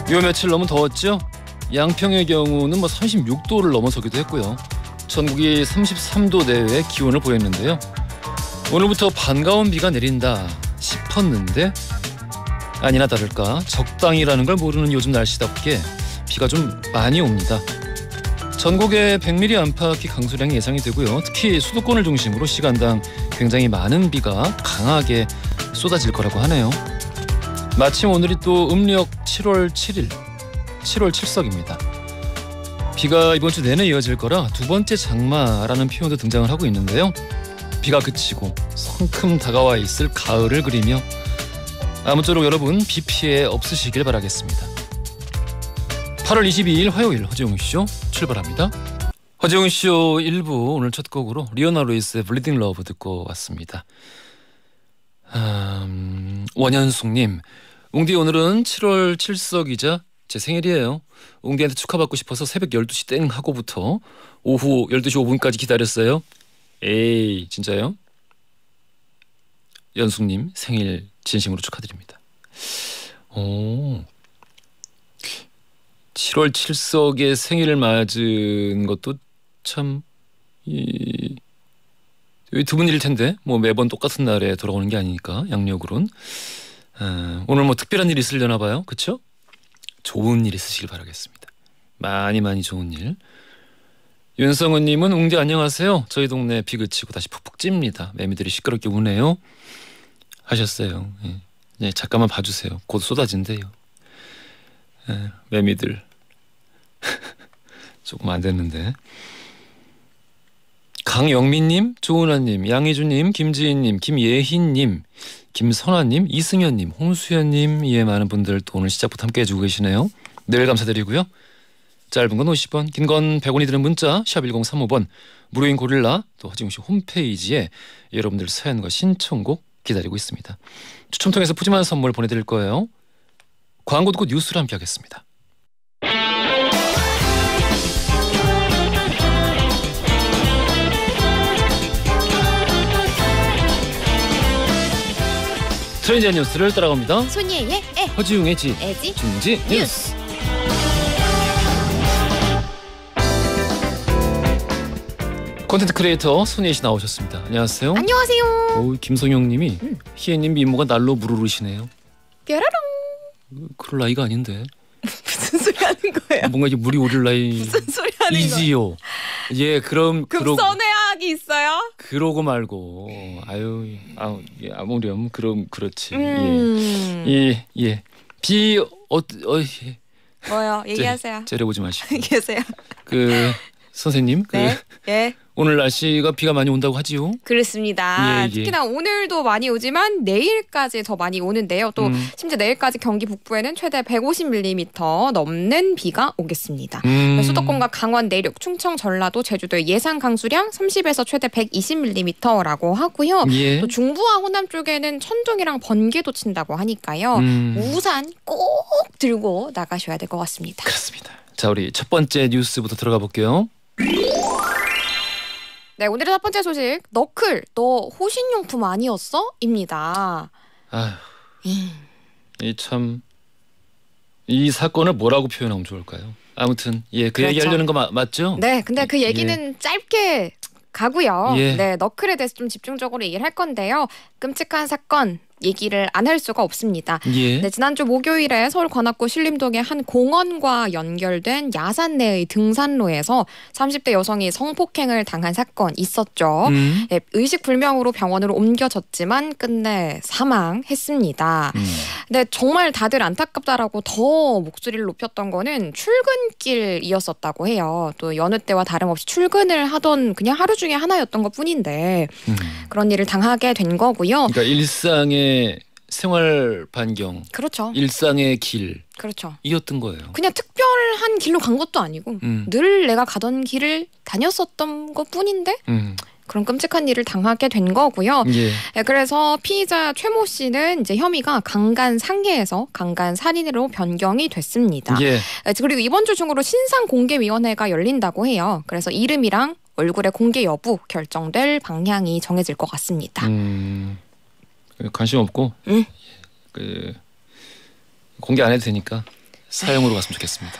요 며칠 너무 더웠죠? 양평의 경우는 36도를 넘어서기도 했고요. 전국이 33도 내외의 기온을 보였는데요. 오늘부터 반가운 비가 내린다 싶었는데 아니나 다를까 적당이라는 걸 모르는 요즘 날씨답게 비가 좀 많이 옵니다. 전국에 100mm 안팎의 강수량이 예상이 되고요. 특히 수도권을 중심으로 시간당 굉장히 많은 비가 강하게 쏟아질 거라고 하네요. 마침 오늘이 또 음력 7월 7일 7월 7석입니다. 비가 이번 주 내내 이어질 거라 두 번째 장마라는 표현도 등장을 하고 있는데요. 비가 그치고 성큼 다가와 있을 가을을 그리며 아무쪼록 여러분 비 피해 없으시길 바라겠습니다. 8월 22일 화요일 허지웅쇼 출발합니다. 허지웅쇼 1부 오늘 첫 곡으로 리오나 루이스의 블리딩 러브 듣고 왔습니다. 원현숙님, 웅디 오늘은 7월 7석이자 제 생일이에요. 웅디한테 축하받고 싶어서 새벽 12시 땡 하고부터 오후 12시 5분까지 기다렸어요. 에이 진짜요? 연숙님 생일 진심으로 축하드립니다. 7월 7석의 생일을 맞은 것도 참 드문 일일 텐데 매번 똑같은 날에 돌아오는 게 아니니까 양력으론 오늘 특별한 일 있으려나 봐요. 그쵸? 좋은 일 있으시길 바라겠습니다. 많이 좋은 일. 윤성은님은 웅디 안녕하세요. 저희 동네 비 그치고 다시 푹푹 찝니다. 매미들이 시끄럽게 우네요 하셨어요. 예, 잠깐만 봐주세요. 곧 쏟아진대요. 매미들 조금 안 됐는데. 강영민님, 조은아님, 양희주님, 김지인님, 김예희님, 김선아님, 이승현님, 홍수연님, 많은 분들 또 오늘 시작부터 함께 해주고 계시네요. 늘 감사드리고요. 짧은 건 50원, 긴 건 100원이 드는 문자 샵 1035번, 무료인 고릴라 또 허지웅씨 홈페이지에 여러분들 사연과 신청곡 기다리고 있습니다. 추첨 통해서 푸짐한 선물 보내드릴 거예요. 광고 듣고 뉴스를 함께 하겠습니다. 트렌디한 뉴스를 따라갑니다. 손예의 애, 허지웅의 지, 애지, 중지 뉴스. 콘텐츠 크리에이터 손예희 씨 나오셨습니다. 안녕하세요. 안녕하세요. 김성용님이 희애님 미모가 날로 무르르시네요. 뾰로롱. 그럴 나이가 아닌데. 무슨 소리 하는 거예요? 뭔가 이제 물이 오를 나이. 무슨 소리 하는 거예요? 이지요. 예, 그럼 급선회학이 있어요? 그러고 말고 아무렴 그럼 그렇지. 예. 비 뭐요? 얘기하세요. 째려보지 마시고. 얘기하세요. 선생님. 네. 예. 오늘 날씨가 비가 많이 온다고 하지요? 그렇습니다. 예. 특히나 오늘도 많이 오지만 내일까지 더 많이 오는데요. 또 심지어 내일까지 경기 북부에는 최대 150mm 넘는 비가 오겠습니다. 수도권과 강원 내륙, 충청, 전라도, 제주도의 예상 강수량 30에서 최대 120mm라고 하고요. 예. 또 중부와 호남 쪽에는 천둥이랑 번개도 친다고 하니까요. 우산 꼭 들고 나가셔야 될 것 같습니다. 그렇습니다. 자, 우리 첫 번째 뉴스부터 들어가 볼게요. 네, 오늘의 첫 번째 소식. 너클, 너 호신용품 아니었어? 입니다. 이 사건을 뭐라고 표현하면 좋을까요? 아무튼 그 얘기 하려는 거 맞죠? 네, 근데 그 얘기는 짧게 가고요. 예. 네, 너클에 대해서 좀 집중적으로 얘기를 할 건데요. 끔찍한 사건 얘기를 안 할 수가 없습니다. 예. 네, 지난주 목요일에 서울 관악구 신림동의 한 공원과 연결된 야산 내의 등산로에서 30대 여성이 성폭행을 당한 사건 있었죠. 네, 의식불명으로 병원으로 옮겨졌지만 끝내 사망했습니다. 네, 정말 다들 안타깝다라고 더 목소리를 높였던 거는 출근길이었었다고 해요. 또 여느 때와 다름없이 출근을 하던 그냥 하루 중에 하나였던 것뿐인데 그런 일을 당하게 된 거고요. 그러니까 일상의 생활 반경, 그렇죠. 일상의 길, 그렇죠. 이었던 거예요. 그냥 특별한 길로 간 것도 아니고 늘 내가 가던 길을 다녔었던 것뿐인데 그런 끔찍한 일을 당하게 된 거고요. 예. 네, 그래서 피의자 최모 씨는 이제 혐의가 강간 상해에서 강간 살인으로 변경이 됐습니다. 예. 네, 그리고 이번 주 중으로 신상공개위원회가 열린다고 해요. 그래서 이름이랑 얼굴의 공개 여부 결정될 방향이 정해질 것 같습니다. 관심 없고 공개 안 해도 되니까. 사용으로 갔으면 좋겠습니다.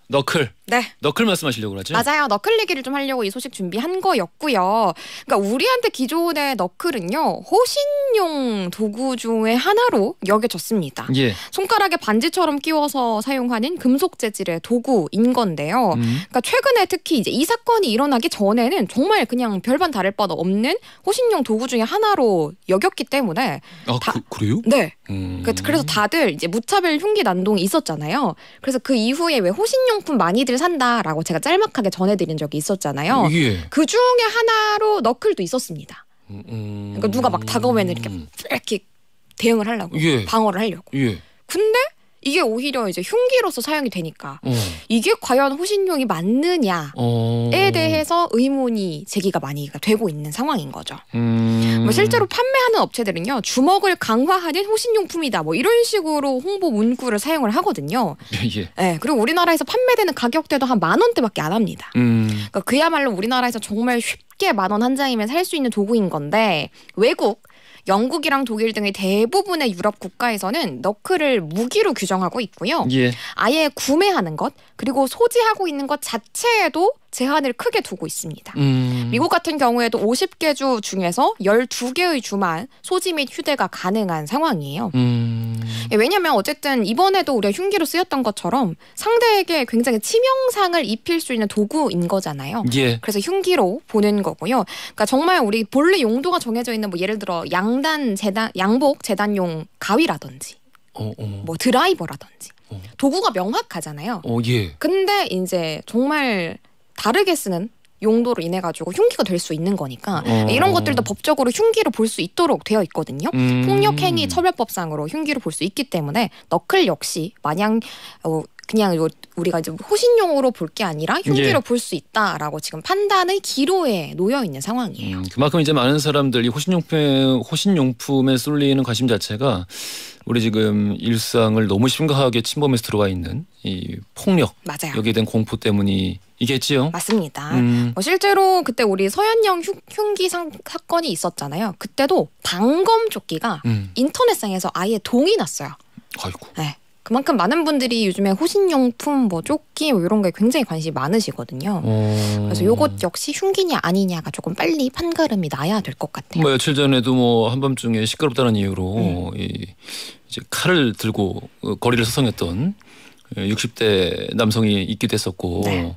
너클. 네. 너클 말씀하시려고 그러죠? 맞아요. 너클 얘기를 좀 하려고 이 소식 준비한 거였고요. 그러니까 우리한테 기존의 너클은요. 호신용 도구 중에 하나로 여겨졌습니다. 예. 손가락에 반지처럼 끼워서 사용하는 금속 재질의 도구인 건데요. 그러니까 최근에 특히 이제 이 사건이 일어나기 전에는 정말 그냥 별반 다를 바 없는 호신용 도구 중에 하나로 여겼기 때문에 그래요? 네. 그래서 다들 이제 무차별 흉기 난동이 있었잖아요. 그래서 그 이후에 왜 호신용품 많이들 산다라고 제가 짤막하게 전해드린 적이 있었잖아요. 예. 그 중에 하나로 너클도 있었습니다. 그러니까 누가 막 다가오면 이렇게 대응을 하려고, 예. 방어를 하려고. 예. 근데 이게 오히려 이제 흉기로서 사용이 되니까 이게 과연 호신용이 맞느냐에 대해서 의문이 제기가 많이 되고 있는 상황인 거죠. 뭐 실제로 판매하는 업체들은요, 주먹을 강화하는 호신용품이다, 뭐 이런 식으로 홍보 문구를 사용을 하거든요. 예. 네, 그리고 우리나라에서 판매되는 가격대도 한 10,000원대밖에 안 합니다. 그러니까 그야말로 우리나라에서 정말 쉽게 10,000원 한 장이면 살 수 있는 도구인 건데, 외국 영국이랑 독일 등의 대부분의 유럽 국가에서는 너클을 무기로 규정하고 있고요. 예. 아예 구매하는 것, 그리고 소지하고 있는 것 자체에도 제한을 크게 두고 있습니다. 미국 같은 경우에도 50개 주 중에서 12개의 주만 소지 및 휴대가 가능한 상황이에요. 왜냐하면 어쨌든 이번에도 우리가 흉기로 쓰였던 것처럼 상대에게 굉장히 치명상을 입힐 수 있는 도구인 거잖아요. 예. 그래서 흉기로 보는 거고요. 그러니까 정말 우리 본래 용도가 정해져 있는 뭐 예를 들어 양복 재단용 가위라든지 뭐 드라이버라든지 도구가 명확하잖아요. 예. 근데 이제 정말 다르게 쓰는 용도로 인해 가지고 흉기가 될 수 있는 거니까 이런 것들도 법적으로 흉기로 볼 수 있도록 되어 있거든요. 폭력행위 처벌법상으로 흉기로 볼 수 있기 때문에 너클 역시 마냥 그냥 우리가 이제 호신용으로 볼 게 아니라 흉기로 볼 수 있다라고 지금 판단의 기로에 놓여 있는 상황이에요. 그만큼 이제 많은 사람들이 호신용품에 쏠리는 관심 자체가 우리 지금 일상을 너무 심각하게 침범해서 들어와 있는 이 폭력, 맞아요. 여기에 대한 공포 때문이겠지요. 맞습니다. 뭐 실제로 그때 우리 서현영 흉기 사건이 있었잖아요. 그때도 방검조끼가 인터넷상에서 아예 동이 났어요. 아이고. 네. 그만큼 많은 분들이 요즘에 호신용품, 뭐 조끼 뭐 이런 거에 굉장히 관심이 많으시거든요. 그래서 요것 역시 흉기냐 아니냐가 조금 빨리 판가름이 나야 될 것 같아요. 뭐 며칠 전에도 뭐 한밤중에 시끄럽다는 이유로 이제 칼을 들고 거리를 서성였던 60대 남성이 있기도 했었고. 네.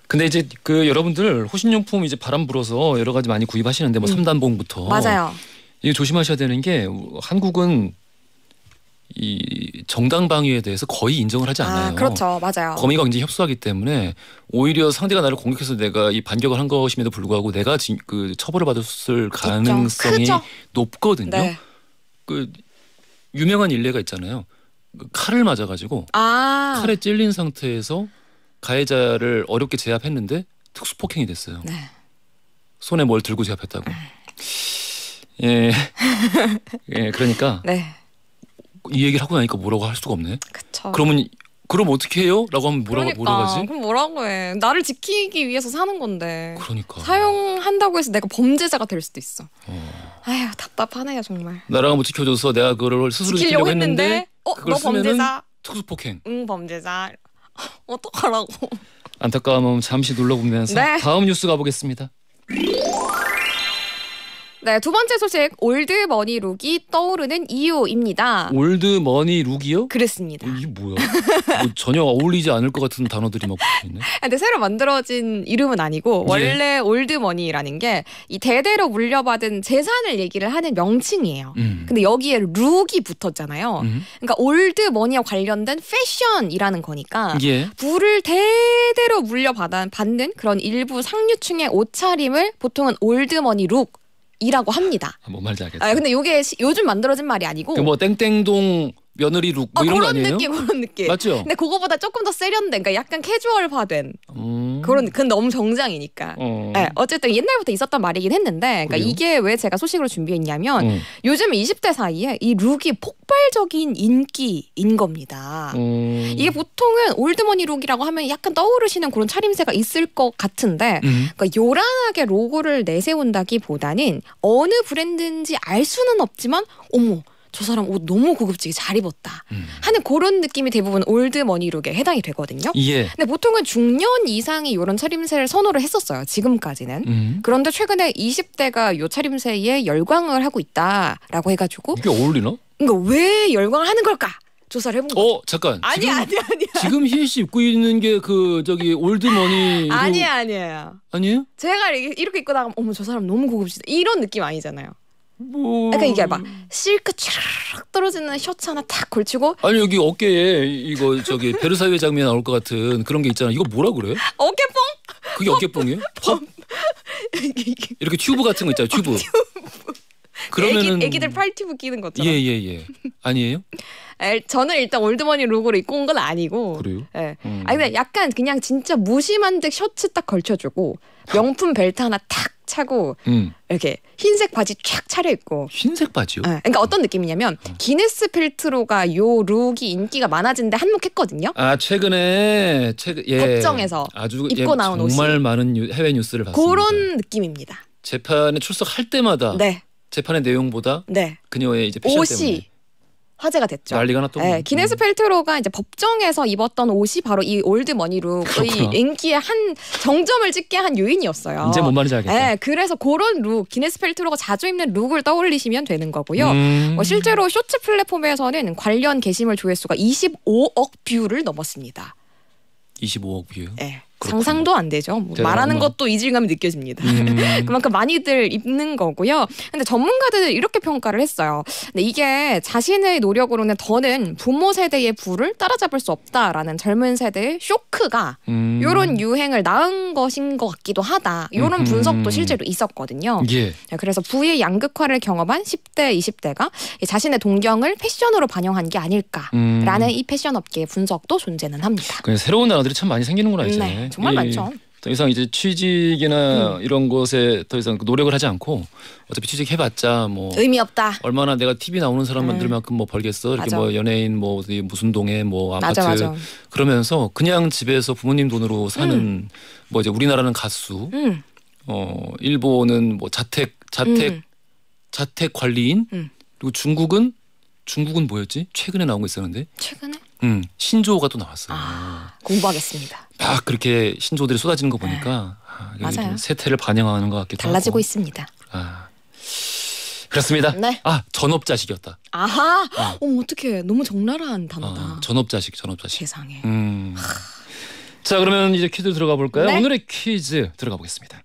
근데 이제 그 여러분들 호신용품 이제 바람 불어서 여러 가지 많이 구입하시는데 뭐 3단봉부터 맞아요. 이게 조심하셔야 되는 게 한국은 이 정당 방위에 대해서 거의 인정을 하지 않아요. 그렇죠. 맞아요. 범위가 굉장히 협소하기 때문에 오히려 상대가 나를 공격해서 내가 이 반격을 한 것임에도 불구하고 내가 그 처벌을 받았을 가능성이 높거든요. 네. 그 유명한 일례가 있잖아요. 그 칼을 맞아가지고 칼에 찔린 상태에서 가해자를 어렵게 제압했는데 특수폭행이 됐어요. 네. 손에 뭘 들고 제압했다고. 예, 예, 그러니까. 네. 이 얘기를 하고 나니까 뭐라고 할 수가 없네. 그쵸. 그럼 어떻게 해요? 라고 하면 뭐라고 하지? 그럼 뭐라고 해. 나를 지키기 위해서 사는 건데. 그러니까. 사용한다고 해서 내가 범죄자가 될 수도 있어. 아휴, 답답하네요 정말. 나라가 뭐 지켜줘서 내가 그거를 스스로 지키려고 했는데 그걸 너 범죄자? 특수폭행. 응, 범죄자. 어떡하라고. 안타까운 마음 잠시 눌러보면서 네. 다음 뉴스 가보겠습니다. 네, 두 번째 소식, 올드머니 룩이 떠오르는 이유입니다. 올드머니 룩이요? 그렇습니다. 이게 뭐야? 뭐 전혀 어울리지 않을 것 같은 단어들이 막 붙어있네. 근데 새로 만들어진 이름은 아니고 원래 올드머니라는 게 이 대대로 물려받은 재산을 얘기를 하는 명칭이에요. 근데 여기에 룩이 붙었잖아요. 그러니까 올드머니와 관련된 패션이라는 거니까 예. 부를 대대로 물려받는 그런 일부 상류층의 옷차림을 보통은 올드머니 룩 이라고 합니다. 뭔 말인지 알겠다. 근데 이게 요즘 만들어진 말이 아니고 그 뭐 땡땡동 며느리 룩 뭐 이런 거 아니에요? 그런 느낌. 맞죠? 근데 그거보다 조금 더 세련된, 그러니까 약간 캐주얼화된 그런. 근데 너무 정장이니까. 네, 어쨌든 옛날부터 있었던 말이긴 했는데, 그러니까 이게 왜 제가 소식으로 준비했냐면 요즘 20대 사이에 이 룩이 폭발적인 인기인 겁니다. 이게 보통은 올드머니 룩이라고 하면 약간 떠오르시는 그런 차림새가 있을 것 같은데, 그러니까 요란하게 로고를 내세운다기보다는 어느 브랜드인지 알 수는 없지만, 어머, 저 사람 옷 너무 고급지게 잘 입었다 하는 그런 느낌이 대부분 올드머니룩에 해당이 되거든요. 예. 근데 보통은 중년 이상이 이런 차림새를 선호를 했었어요. 지금까지는. 그런데 최근에 20대가 이 차림새에 열광을 하고 있다라고 해가지고 이게 어울리나? 그러니까 왜 열광을 하는 걸까? 조사를 해본 거죠. 잠깐. 아니야. 지금 희애 씨 입고 있는 게 그 저기 올드머니. 아니에요. 아니에요? 제가 이렇게 입고 나가면 어머 저 사람 너무 고급지다 이런 느낌 아니잖아요. 뭐. 그러니까 이게 막 실크 촤르륵 떨어지는 셔츠 하나 탁 걸치고 아니 여기 어깨에 이거 저기 베르사유의 장면에 나올 것 같은 그런 게 있잖아. 이거 뭐라 그래? 어깨뽕? 그게 어깨뽕이에요? 팝? 이렇게 튜브 같은 거 있잖아요. 튜브. 그러면은 애기들 팔티브 끼는 것처럼. 예. 아니에요? 저는 일단 올드머니 룩으로 입고 온 건 아니고. 그래요? 예. 아니 근데 약간 그냥 진짜 무심한 듯 셔츠 딱 걸쳐주고 명품 벨트 하나 탁 차고 이렇게 흰색 바지 쫙 차려입고. 흰색 바지요? 예. 그러니까 어떤 느낌이냐면 기네스 펠트로가 요 룩이 인기가 많아진데 한몫했거든요. 아 최근에 법정에서 아주 입고 나온 정말 옷이. 많은 해외 뉴스를 봤습니다. 그런 느낌입니다. 재판에 출석할 때마다 네. 재판의 내용보다 네. 그녀의 이제 패션 옷이 때문에 화제가 됐죠. 난리가 났던 네, 기네스 펠트로가 이제 법정에서 입었던 옷이 바로 이 올드머니 룩의 그렇구나. 인기의 한 정점을 찍게 한 요인이었어요. 이제 뭔 말인지 알겠다. 네, 그래서 그런 룩, 기네스 펠트로가 자주 입는 룩을 떠올리시면 되는 거고요. 실제로 쇼츠 플랫폼에서는 관련 게시물 조회수가 25억 뷰를 넘었습니다. 25억 뷰. 네. 그렇군요. 상상도 안 되죠. 뭐 말하는 것도 이질감이 느껴집니다. 그만큼 많이들 입는 거고요. 근데 전문가들은 이렇게 평가를 했어요. 근데 이게 자신의 노력으로는 더는 부모 세대의 부를 따라잡을 수 없다라는 젊은 세대의 쇼크가 이런 유행을 낳은 것인 것 같기도 하다. 이런 분석도 실제로 있었거든요. 예. 그래서 부의 양극화를 경험한 10대, 20대가 자신의 동경을 패션으로 반영한 게 아닐까라는 이 패션 업계의 분석도 존재는 합니다. 그냥 새로운 단어들이 참 많이 생기는구나 이제. 네, 정말 많죠. 더 이상 이제 취직이나 이런 것에 더 이상 노력을 하지 않고 어차피 취직해봤자 뭐 의미 없다. 얼마나 내가 TV 나오는 사람 만들 만큼 뭐 벌겠어. 이렇게 맞아. 뭐 연예인 뭐 어디 무슨 동에 뭐 아파트 맞아. 그러면서 그냥 집에서 부모님 돈으로 사는 뭐 이제 우리나라는 가수, 일본은 뭐 자택 관리인, 그리고 중국은 뭐였지? 최근에 나온 거 있었는데. 최근에? 신조어가 또 나왔어요. 공부하겠습니다. 막 그렇게 신조어들이 쏟아지는 거 보니까 맞아요. 세태를 반영하는 것 같기도 달라지고 하고. 있습니다. 그렇습니다. 네. 전업자식이었다. 아하. 어떡해. 너무 적나라한 단어다. 전업자식. 세상에. 자, 그러면 이제 퀴즈 들어가 볼까요? 네. 오늘의 퀴즈 들어가 보겠습니다.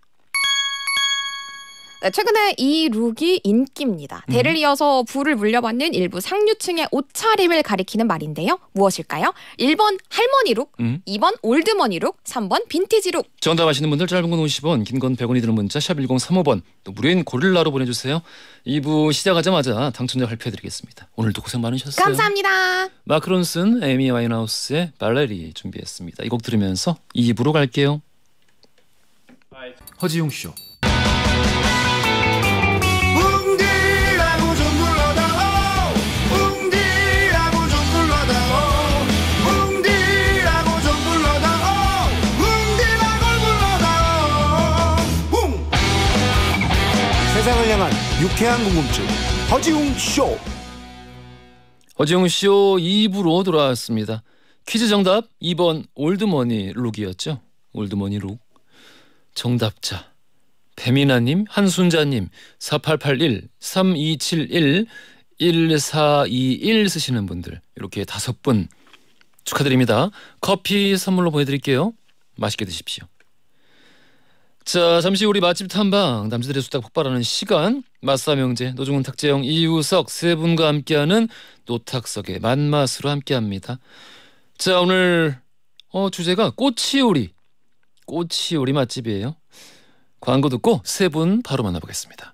네, 최근에 이 룩이 인기입니다. 대를 이어서 부를 물려받는 일부 상류층의 옷차림을 가리키는 말인데요. 무엇일까요? 1번 할머니 룩, 2번 올드머니 룩, 3번 빈티지 룩. 정답 아시는 분들 짧은 건 50원, 긴 건 100원이 드는 문자 샵 1035번, 또 무료인 고릴라로 보내주세요. 2부 시작하자마자 당첨자 발표해드리겠습니다. 오늘도 고생 많으셨어요. 감사합니다. 마크론슨, 에미 와인하우스의 발레리 준비했습니다. 이 곡 들으면서 2부로 갈게요. 허지용 쇼. 세상을 향한 유쾌한 궁금증 허지웅 쇼. 허지용 쇼 2부로 돌아왔습니다. 퀴즈 정답 2번 올드머니 룩이었죠. 올드머니 룩. 정답자 배민아님, 한순자님, 4881, 3271, 1421 쓰시는 분들 이렇게 5분 축하드립니다. 커피 선물로 보내드릴게요. 맛있게 드십시오. 자, 잠시 우리 맛집 탐방, 남자들의 수다 폭발하는 시간, 맛사명제, 노중훈, 탁재영, 이우석 세 분과 함께하는 노탁석의 맛맛으로 함께합니다. 자, 오늘 주제가 꼬치요리 맛집이에요. 광고 듣고 세 분 바로 만나보겠습니다.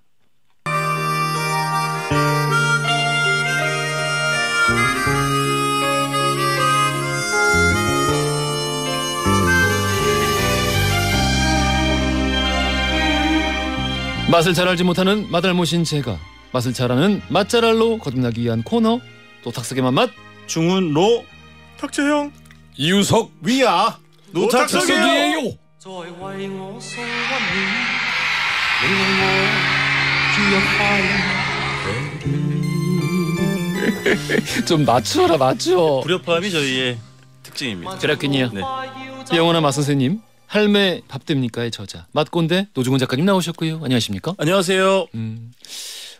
맛을 잘 알지 못하는 맛알못인 제가 맛을 잘하는 맛잘알로 거듭나기 위한 코너 노탁석의 맛맛 중훈로 탁재형 이우석 위야 노탁석이에요. 在為我送溫暖，令我注入快樂強斷。좀 맞춰라 맞춰. 불협화음이 저희의 특징입니다. 그렇군요. 네. 영원한 마 선생님, 할매 밥 됩니까의 저자 맛꼰대 노중훈 작가님 나오셨고요. 안녕하십니까? 안녕하세요.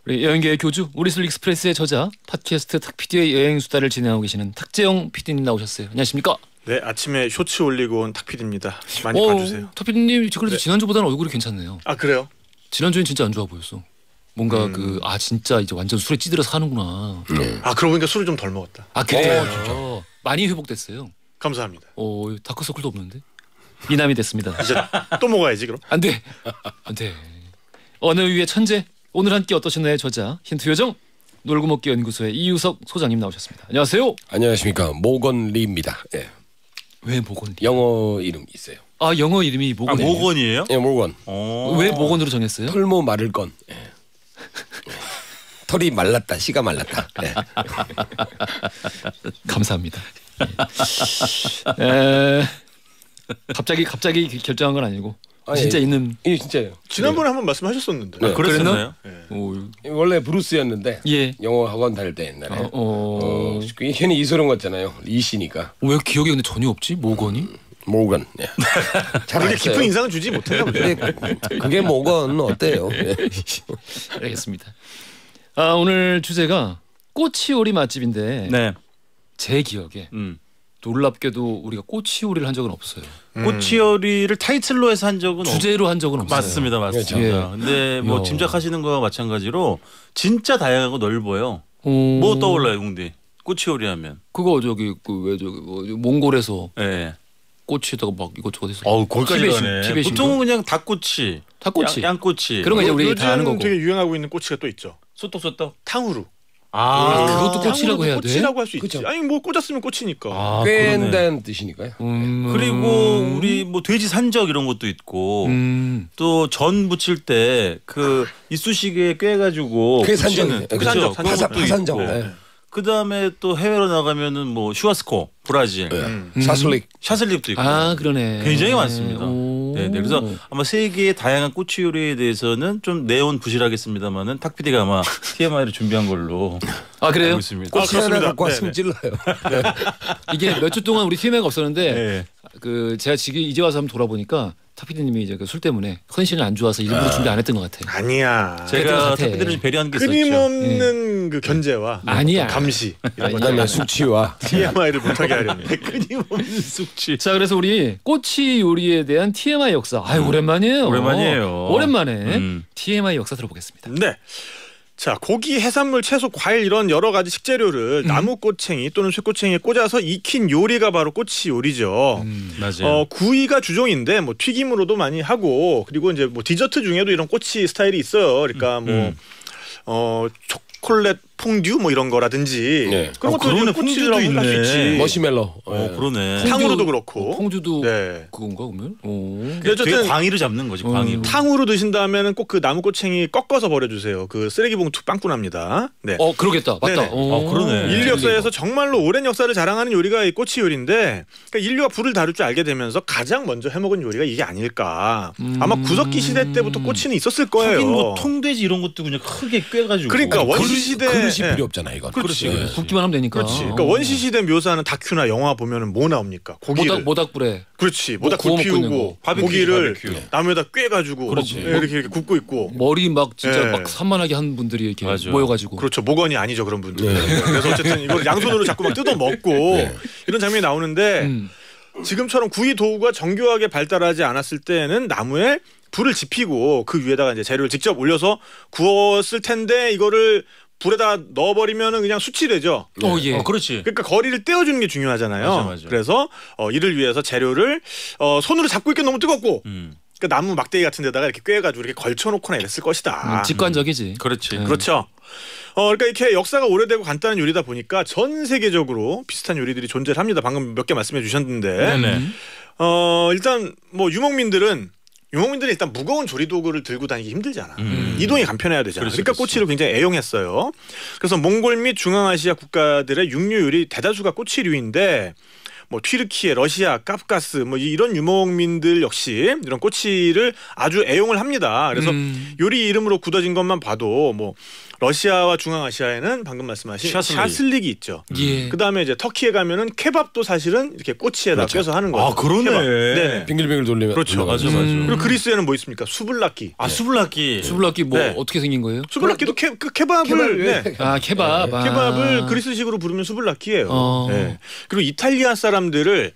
우리 여행계의 교주 우리술 익스프레스의 저자 팟캐스트 탁PD의 여행 수다를 진행하고 계시는 탁재영 PD님 나오셨어요. 안녕하십니까? 네, 아침에 쇼츠 올리고 온 탁PD입니다. 많이 봐주세요. 탁PD님 그래도 네. 지난주보다는 얼굴이 괜찮네요. 아, 그래요? 지난주엔 진짜 안 좋아 보였어. 뭔가 진짜 이제 완전 술에 찌들어서 사는구나. 아, 그러고 보니까 술을 좀 덜 먹었다. 아 그래요? 많이 회복됐어요. 감사합니다. 다크서클도 없는데 미남이 됐습니다. 이제 또 먹어야지 그럼. 안돼 어느 위의 천재. 오늘 한 끼 어떠셨나요? 저자 힌트 요정 놀고 먹기 연구소의 이유석 소장님 나오셨습니다. 안녕하세요. 안녕하십니까. 모건 리입니다. 예. 왜 모건? 영어 이름이 있어요. 아 영어 이름이 아, 모건이에요? 모건이에요? 예, 모건. 왜 모건으로 정했어요? 털모 마를 건. 예. 털이 말랐다. 씨가 말랐다. 예. 감사합니다. 에... 갑자기 결정한 건 아니고 진짜 있는. 예, 진짜예요. 지난번에 한번 말씀하셨었는데. 네. 그랬었나요? 원래 브루스였는데 예. 영어 학원 다닐 때 옛날에. 괜히 이소룡 같잖아요. 이 씨니까. 왜 기억이 근데 전혀 없지? 모건이? 모건. 예. 잘 그렇게 알았어요. 깊은 인상은 주지 못했나 보죠. 그게 모건 어때요? 예. 알겠습니다. 오늘 주제가 꼬치요리 맛집인데 네. 제 기억에 놀랍게도 우리가 꼬치요리를 한 적은 없어요. 꼬치요리를 타이틀로 해서 한 적은 주제로 한 적은 없어요. 맞습니다. 그렇죠. 근데 뭐 짐작하시는 거와 마찬가지로 진짜 다양하고 넓어요. 뭐 떠올라요, 웅디? 꼬치요리 하면. 그거 몽골에서 예. 꼬치에다가 막 이것저것 해서. 거기까지 티베시, 가네. 티베시 보통은 그냥 닭꼬치, 닭꼬치. 양꼬치. 그런 거 이제 우리 다 아는 거고. 되게 유행하고 있는 꼬치가 또 있죠. 소떡소떡. 탕후루. 그것도 꼬치라고 해야 돼? 꼬치라고 할 수 있지. 그쵸. 아니 뭐 꽂았으면 꼬치니까. 꿰다는 뜻이니까요. 그리고 우리 뭐 돼지 산적 이런 것도 있고 또 전 부칠 때 그 이쑤시개에 꿰가지고 그게 산적이에요. 부치는 그게 그죠? 산적, 그런 것도 파산적. 있고. 네. 그 다음에 또 해외로 나가면은 뭐 슈아스코 브라질, 사슬릭. 샤슬립도 있고. 그러네. 굉장히 많습니다. 네, 그래서 아마 세계의 다양한 꼬치 요리에 대해서는 좀 내온 부실하겠습니다만은 탁 PD가 아마 TMI를 준비한 걸로 그래요? 알고 있습니다. 꼬치 하나 그렇습니다. 갖고 왔으면 네네. 찔러요. 이게 몇 주 동안 우리 TMI가 없었는데 네. 제가 지금 이제 와서 한번 돌아보니까 탁피디님이 이제 술 때문에 컨디션이 안 좋아서 일부러 준비 안 했던 것 같아요. 아니야. 그랬던 것 제가 같아. 탁 PD를 좀 배려한 게 있었죠. 끊임없는 그 견제와 아니야. 감시 이런 거 그다음에 숙취와 TMI를 못하게 하려는 끊임없는 숙취. 자, 그래서 우리 꼬치 요리에 대한 TMI 역사. 오랜만이에요. 오랜만이에요. 오랜만에 TMI 역사 들어보겠습니다. 네. 자, 고기, 해산물, 채소, 과일 이런 여러 가지 식재료를 나무 꼬챙이 또는 쇠꼬챙이에 꽂아서 익힌 요리가 바로 꼬치 요리죠. 맞아요. 구이가 주종인데 뭐 튀김으로도 많이 하고 그리고 이제 뭐 디저트 중에도 이런 꼬치 스타일이 있어요. 그러니까 뭐 초콜릿 퐁듀 뭐 이런 거라든지 네. 그런 것도 그러네. 꼬치라고 퐁듀도 할 수 있네. 있지. 머시멜로. 그러네. 탕후루도 그렇고. 퐁듀도 네. 그건가 그러면? 근데 어쨌든 되게 광희를 잡는 거지. 광희로. 탕후루 드신다면은 꼭 그 나무 꼬챙이 꺾어서 버려주세요. 그 쓰레기 봉투 빵꾸납니다. 네. 그러겠다. 맞다. 네네. 그러네. 인류 역사에서 정말로 오랜 역사를 자랑하는 요리가 이 꼬치 요리인데 그러니까 인류가 불을 다룰 줄 알게 되면서 가장 먼저 해먹은 요리가 이게 아닐까. 아마 구석기 시대 때부터 꼬치는 있었을 거예요. 하긴 뭐 통돼지 이런 것도 그냥 크게 꿰가지고. 그러니까 아니, 원시 시대 그릇이 필요 없잖아 이건. 그렇지. 네. 굽기만 하면 되니까. 그렇지. 그러니까 원시 시대 묘사하는 다큐나 영화 보면은 뭐 나옵니까? 고기를 모닥불에. 그렇지. 뭐 모닥불 구워 먹고 있는 피우고 거. 바비큐, 고기를 바비큐. 나무에다 꿰가지고 그렇지. 이렇게 굽고 있고. 머리 막 진짜 네. 막 산만하게 한 분들이 이렇게 맞아. 모여가지고. 그렇죠. 목원이 아니죠 그런 분들. 그래서 어쨌든 이걸 양손으로 자꾸 막 뜯어 먹고 이런 장면이 나오는데 지금처럼 구이 도구가 정교하게 발달하지 않았을 때는 나무에 불을 지피고 그 위에다가 이제 재료를 직접 올려서 구웠을 텐데 이거를 불에다 넣어버리면은 그냥 수치되죠. 예. 그렇지. 그러니까 거리를 떼어주는 게 중요하잖아요. 맞아. 그래서 이를 위해서 재료를 손으로 잡고 있기 너무 뜨겁고 그러니까 나무 막대기 같은 데다가 이렇게 꿰가지고 이렇게 걸쳐놓거나 이랬을 것이다. 직관적이지. 그렇지. 그렇죠. 그러니까 이렇게 역사가 오래되고 간단한 요리다 보니까 전 세계적으로 비슷한 요리들이 존재를 합니다. 방금 몇 개 말씀해 주셨는데 네네. 일단 뭐 유목민들은 일단 무거운 조리 도구를 들고 다니기 힘들잖아. 이동이 간편해야 되잖아. 그렇지, 그러니까 그렇지. 꼬치를 굉장히 애용했어요. 그래서 몽골 및 중앙아시아 국가들의 육류 요리 대다수가 꼬치류인데 뭐 튀르키예, 러시아, 카프카스 뭐 이런 유목민들 역시 이런 꼬치를 아주 애용을 합니다. 그래서 요리 이름으로 굳어진 것만 봐도 뭐 러시아와 중앙아시아에는 방금 말씀하신 샤슬릭이 있죠. 예. 그다음에 이제 터키에 가면은 케밥도 사실은 이렇게 꼬치에다 그렇죠. 껴서 하는 거죠. 아 그러네. 네. 빙글빙글 돌리면 그렇죠. 맞아 맞아. 그리고 그리스에는 뭐 있습니까? 수블라키. 아 수블라키. 수블라키 뭐 네. 어떻게 생긴 거예요? 수블라키도 케밥을 네. 아 케밥. 케밥을 그리스식으로 부르면 수블라키예요. 어. 네. 그리고 이탈리아 사람들을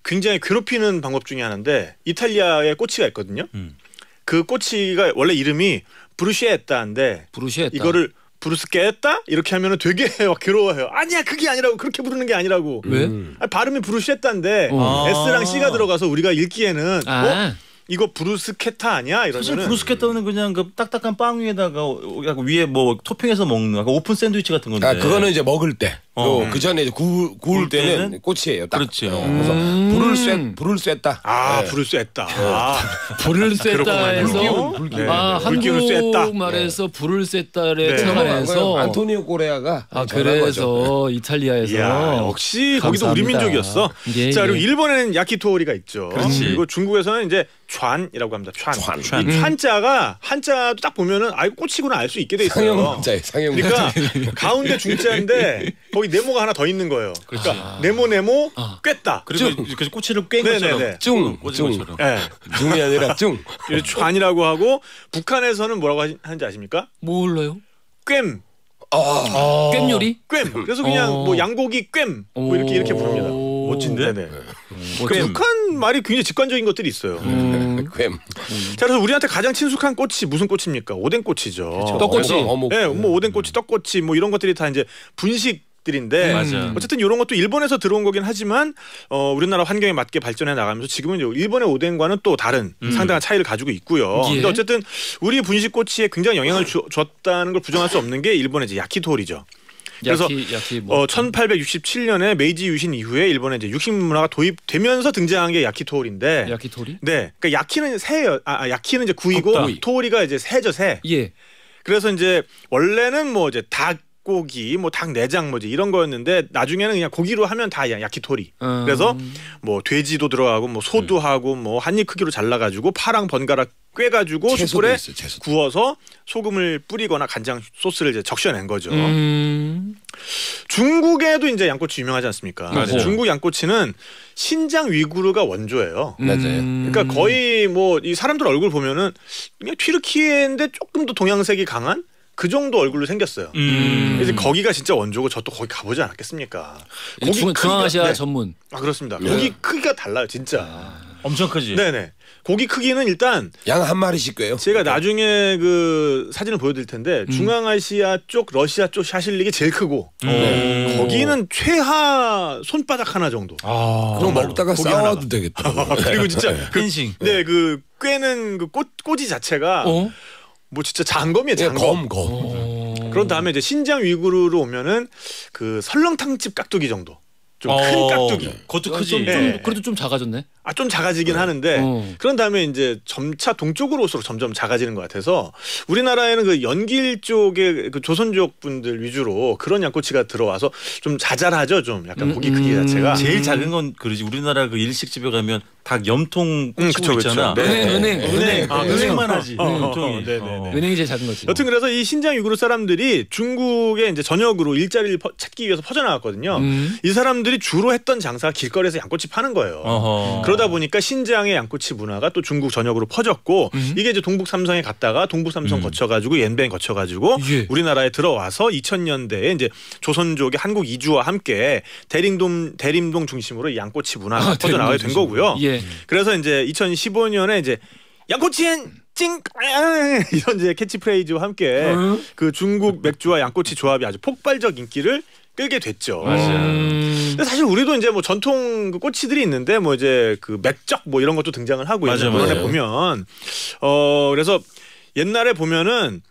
굉장히 괴롭히는 방법 중에 하나인데 이탈리아에 꼬치가 있거든요. 그 꼬치가 원래 이름이 브루시에따인데 브루시에따. 이거를 브루스케따 이렇게 하면은 되게 막 괴로워해요. 아니야 그게 아니라고 그렇게 부르는 게 아니라고. 왜? 아니, 발음이 브루시에따인데 S랑 C가 들어가서 우리가 읽기에는 이거 브루스케타 아니야 이러면은 사실 브루스케타는 그냥 그 딱딱한 빵 위에다가 약간 위에 뭐 토핑해서 먹는 약간 오픈 샌드위치 같은 건데. 아 그거는 이제 먹을 때. 그 전에 이제 구울 때는 꼬치예요. 딱. 그렇죠. 그래서 불을 쐈다. 아 네. 불을 쐈다. 아, 불을 쐈다에서 불기운. 아 불기운을 쐈다. 한국말에서 불을 쐈다를 네. 참아내서 안토니오 꼬레아가 아 전한 거죠. 그래서 이탈리아에서 이야, 역시 거기도 우리 감사합니다. 민족이었어. 예, 자 그리고 예. 일본에는 야키토리가 있죠. 그렇지. 그리고 중국에서는 이제 촨이라고 합니다. 촨. 촨. 이 촨자가 한자도 딱 보면은 아이 꼬치구나 알 수 있게 돼 있어요. 상형자예 상형. 그러니까 가운데 중자인데 거기 네모가 하나 더 있는 거예요. 그러니까 네모 꿰다. 그리고 그 꼬치를 꿰인 것처럼. 네네네. 중. 꽂은 것처럼. 예. 중이 아니라 중. 촨이라고 하고 북한에서는 뭐라고 하는지 아십니까? 몰라요? 꿰. 꿰 요리? 꿰. 그래서 그냥 뭐 양고기 꿰. 뭐 이렇게 부릅니다. 멋진데? 네네. 꿰. 북한 말이 굉장히 직관적인 것들이 있어요. 괸. 자 그래서 우리한테 가장 친숙한 꼬치 무슨 꼬치입니까? 오뎅꼬치죠. 떡꼬치. 어묵. 네, 뭐 오뎅꼬치, 떡꼬치 뭐 이런 것들이 다 이제 분식들인데 맞아. 어쨌든 이런 것도 일본에서 들어온 거긴 하지만 우리나라 환경에 맞게 발전해 나가면서 지금은 이제 일본의 오뎅과는 또 다른 상당한 차이를 가지고 있고요. 예. 근데 어쨌든 우리 분식꼬치에 굉장히 영향을 줬다는 걸 부정할 수 없는 게 일본의 이제 야키토리죠. 그래서 야키 뭐 1867년에 메이지 유신 이후에 일본에 이제 육식 문화가 도입되면서 등장한 게 야키토리인데 야키토리? 네. 그러니까 야키는 새예요. 야키는 이제 구이고 굽다. 토리가 이제 새죠, 새. 예. 그래서 이제 원래는 뭐 이제 닭고기, 뭐 닭 내장 뭐지 이런 거였는데 나중에는 그냥 고기로 하면 다 야키토리. 그래서 뭐 돼지도 들어가고 뭐 소도 하고 뭐 한 입 크기로 잘라 가지고 파랑 번갈아 꿰가지고 채소도 숯불에 있어요, 채소도. 구워서 소금을 뿌리거나 간장 소스를 이제 적셔낸 거죠. 중국에도 이제 양꼬치 유명하지 않습니까? 맞아요. 중국 양꼬치는 신장 위구르가 원조예요. 맞아요. 그러니까 거의 뭐 이 사람들 얼굴 보면은 그냥 튀르키예인데 조금 더 동양색이 강한 그 정도 얼굴로 생겼어요. 그래서 거기가 진짜 원조고 저 또 거기 가보지 않았겠습니까? 중앙아시아 네. 전문. 아 그렇습니다. 고기 크기가 달라요, 진짜. 엄청 크지. 네네. 고기 크기는 일단 양 한 마리씩 꿰요. 제가 나중에 그 사진을 보여드릴 텐데 중앙아시아 쪽, 러시아 쪽 샤실릭이 제일 크고 거기는 최하 손바닥 하나 정도. 그럼 먹다가 고기 싸워도 하나가. 되겠다. 그리고 진짜 펜싱. 네, 그 꿰는 그 꼬지 자체가 뭐 진짜 장검이에요, 장검. 검. 그런 다음에 이제 신장 위구르로 오면은 그 설렁탕집 깍두기 정도. 좀 큰 깍두기. 그것도 크지. 좀, 네. 그래도 좀 작아졌네. 좀 작아지긴 하는데 그런 다음에 이제 점차 동쪽으로 올수록 점점 작아지는 것 같아서 우리나라에는 그 연길 쪽의 그 조선족 분들 위주로 그런 양꼬치가 들어와서 좀 자잘하죠, 좀 약간 고기 크기 자체가. 제일 작은 건 그러지. 우리나라 그 일식집에 가면 닭 염통 그쵸, 꼬치 있잖아. 그쵸. 네. 은행. 은행만 하지. 염통이. 네네네. 은행이 제일 작은 거지. 여튼 그래서 이 신장 위구르 사람들이 중국에 이제 전역으로 일자리를 찾기 위해서 퍼져나갔거든요. 이 사람들이 주로 했던 장사가 길거리에서 양꼬치 파는 거예요. 어허. 그러다 보니까 신장의 양꼬치 문화가 또 중국 전역으로 퍼졌고 이게 이제 동북 삼성에 갔다가 동북 삼성 거쳐가지고 옌뱅 거쳐가지고 예. 우리나라에 들어와서 2000년대에 이제 조선족의 한국 이주와 함께 대림동 중심으로 이 양꼬치 문화가 퍼져나가게 된 거고요. 예. 그래서 이제 2015년에 이제 양꼬치엔 찡 이런 이제 캐치프레이즈와 함께 그 중국 맥주와 양꼬치 조합이 아주 폭발적 인기를 끌게 됐죠. 근데 사실 우리도 이제 뭐 전통 그 꼬치들이 있는데 뭐 이제 그 맥적 뭐 이런 것도 등장을 하고 맞아요, 이번에 맞아요. 보면 그래서 옛날에 보면은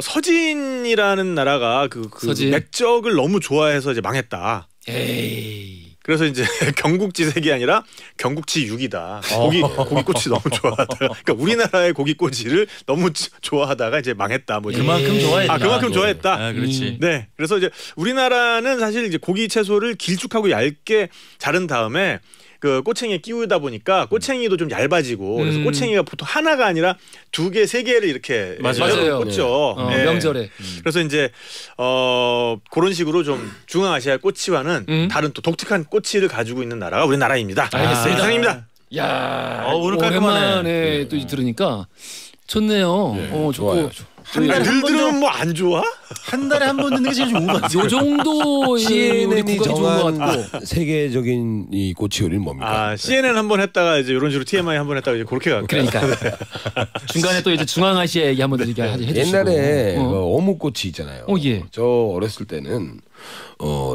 서진이라는 나라가 그 서진. 맥적을 너무 좋아해서 이제 망했다. 에이. 그래서 이제 경국지색이 아니라 경국지육이다. 고기꼬치 너무 좋아하다가 그러니까 우리나라의 고기꼬치를 너무 좋아하다가 이제 망했다. 뭐 그만큼 좋아했다. 그만큼 좋아했다. 아, 그렇지. 네. 그래서 이제 우리나라는 사실 이제 고기 채소를 길쭉하고 얇게 자른 다음에 그 꼬챙이에 끼우다 보니까 꼬챙이도 좀 얇아지고 그래서 꼬챙이가 보통 하나가 아니라 2개, 3개를 이렇게 맞아요. 꽂죠. 네. 명절에. 그래서 이제 그런 식으로 좀 중앙아시아 꼬치와는 다른 또 독특한 꼬치를 가지고 있는 나라가 우리나라입니다. 알겠습니다. 이상입니다. 야, 오늘 깔끔하네. 오랜만에 또 들으니까 좋네요. 좋고. 좋아요. 늘 들으면 뭐 안 좋아? 한 달에 한 번 듣는 게 제일 좋은 것 같아요. 요 정도 우리 CNN이 국악이 좋은 것 정한 같고. 세계적인 이 꼬치 요리는 뭡니까? CNN 한번 했다가 이제 이런 식으로 TMI 한번 했다가 이제 그렇게 갈까요? 그러니까 중간에 또 이제 중앙아시아 얘기 한번 드리게 해주시고. 옛날에 어묵꼬치 있잖아요. 예. 저 어렸을 때는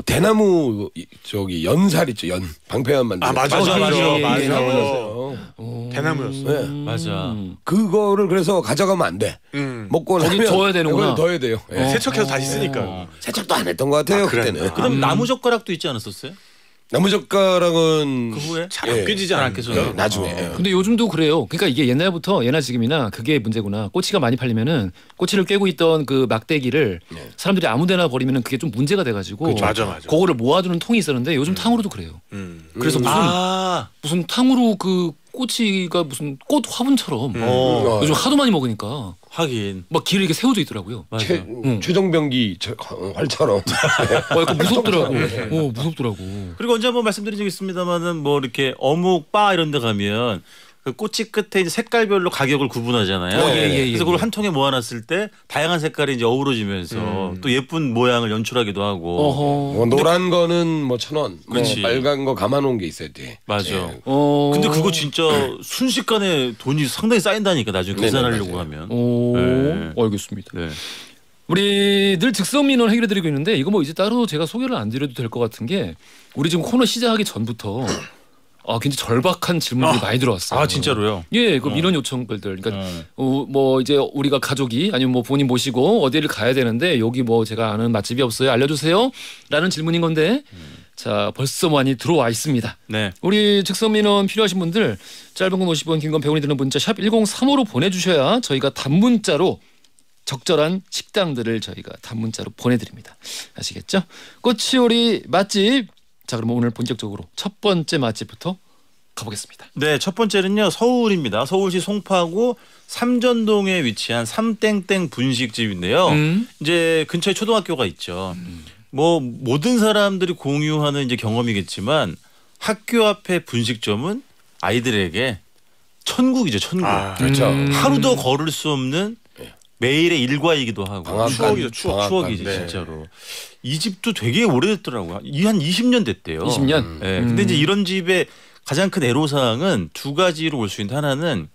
대나무 저기 연살 있죠. 연 방패만 만드는. 맞아. 대나무였어. 네. 맞아. 그거를 그래서 가져가면 안 돼. 먹고 거기 나면 둬야 되는구나. 그걸 넣어야 돼요. 예. 세척해서 다시 쓰니까. 세척도 안 했던 것 같아요. 그래. 그때는. 그럼 나무 젓가락도 있지 않았었어요? 나무 젓가락은 그 후에? 잘 안 껴지지 잘 안 않겠어. 껴져요. 나중에. 근데 요즘도 그래요. 그러니까 이게 옛날부터 예나 지금이나 그게 문제구나. 꼬치가 많이 팔리면은 꼬치를 꿰고 있던 그 막대기를 사람들이 아무데나 버리면은 그게 좀 문제가 돼가지고. 맞아. 그거를 모아두는 통이 있었는데 요즘 탕후루도 그래요. 그래서 무슨 탕후루 그 꼬치가 무슨 꽃 화분처럼 요즘 하도 많이 먹으니까 하긴. 막 길에 이렇게 세워져 있더라고요. 맞아. 최정병기 활처럼. 약간 무섭더라고. 무섭더라고. 그리고 언제 한번 말씀드린 적 있습니다만은 뭐 이렇게 어묵 바 이런 데 가면 그 꼬치 끝에 이제 색깔별로 가격을 구분하잖아요. 그래서 그걸 한 통에 모아놨을 때 다양한 색깔이 이제 어우러지면서 또 예쁜 모양을 연출하기도 하고. 노란 거는 뭐 1,000원, 그치. 빨간 거 감아놓은 게 있어야 돼. 맞아. 예. 근데 그거 진짜 순식간에 돈이 상당히 쌓인다니까 나중에 계산하려고 하면. 알겠습니다. 네. 우리 늘 즉석 민원 해결해드리고 있는데 이거 뭐 이제 따로 제가 소개를 안 드려도 될 것 같은 게 우리 지금 코너 시작하기 전부터 굉장히 절박한 질문들이 많이 들어왔어요. 아 진짜로요? 예, 그 민원 요청글들. 그러니까 뭐 이제 우리가 가족이 아니면 뭐 본인 모시고 어디를 가야 되는데 여기 뭐 제가 아는 맛집이 없어요. 알려주세요.라는 질문인 건데 자 벌써 많이 들어와 있습니다. 네. 우리 즉석 민원 필요하신 분들 짧은 건 50원, 긴 건 100원이 드는 문자 샵 1035로 보내주셔야 저희가 단문자로 적절한 식당들을 저희가 단문자로 보내드립니다. 아시겠죠? 꼬치요리 맛집. 자 그럼 오늘 본격적으로 첫 번째 맛집부터 가보겠습니다. 네, 첫 번째는요 서울입니다. 서울시 송파구 삼전동에 위치한 삼땡땡 분식집인데요. 이제 근처에 초등학교가 있죠. 뭐 모든 사람들이 공유하는 이제 경험이겠지만 학교 앞에 분식점은 아이들에게 천국이죠, 천국. 그렇죠. 하루도 걸을 수 없는 매일의 일과이기도 하고 방앗간, 추억이지 네. 진짜로. 이 집도 되게 오래됐더라고요. 한 20년 됐대요. 20년. 네. 근데 이제 이런 집의 가장 큰 애로사항은 두 가지로 볼 수 있는데 하나는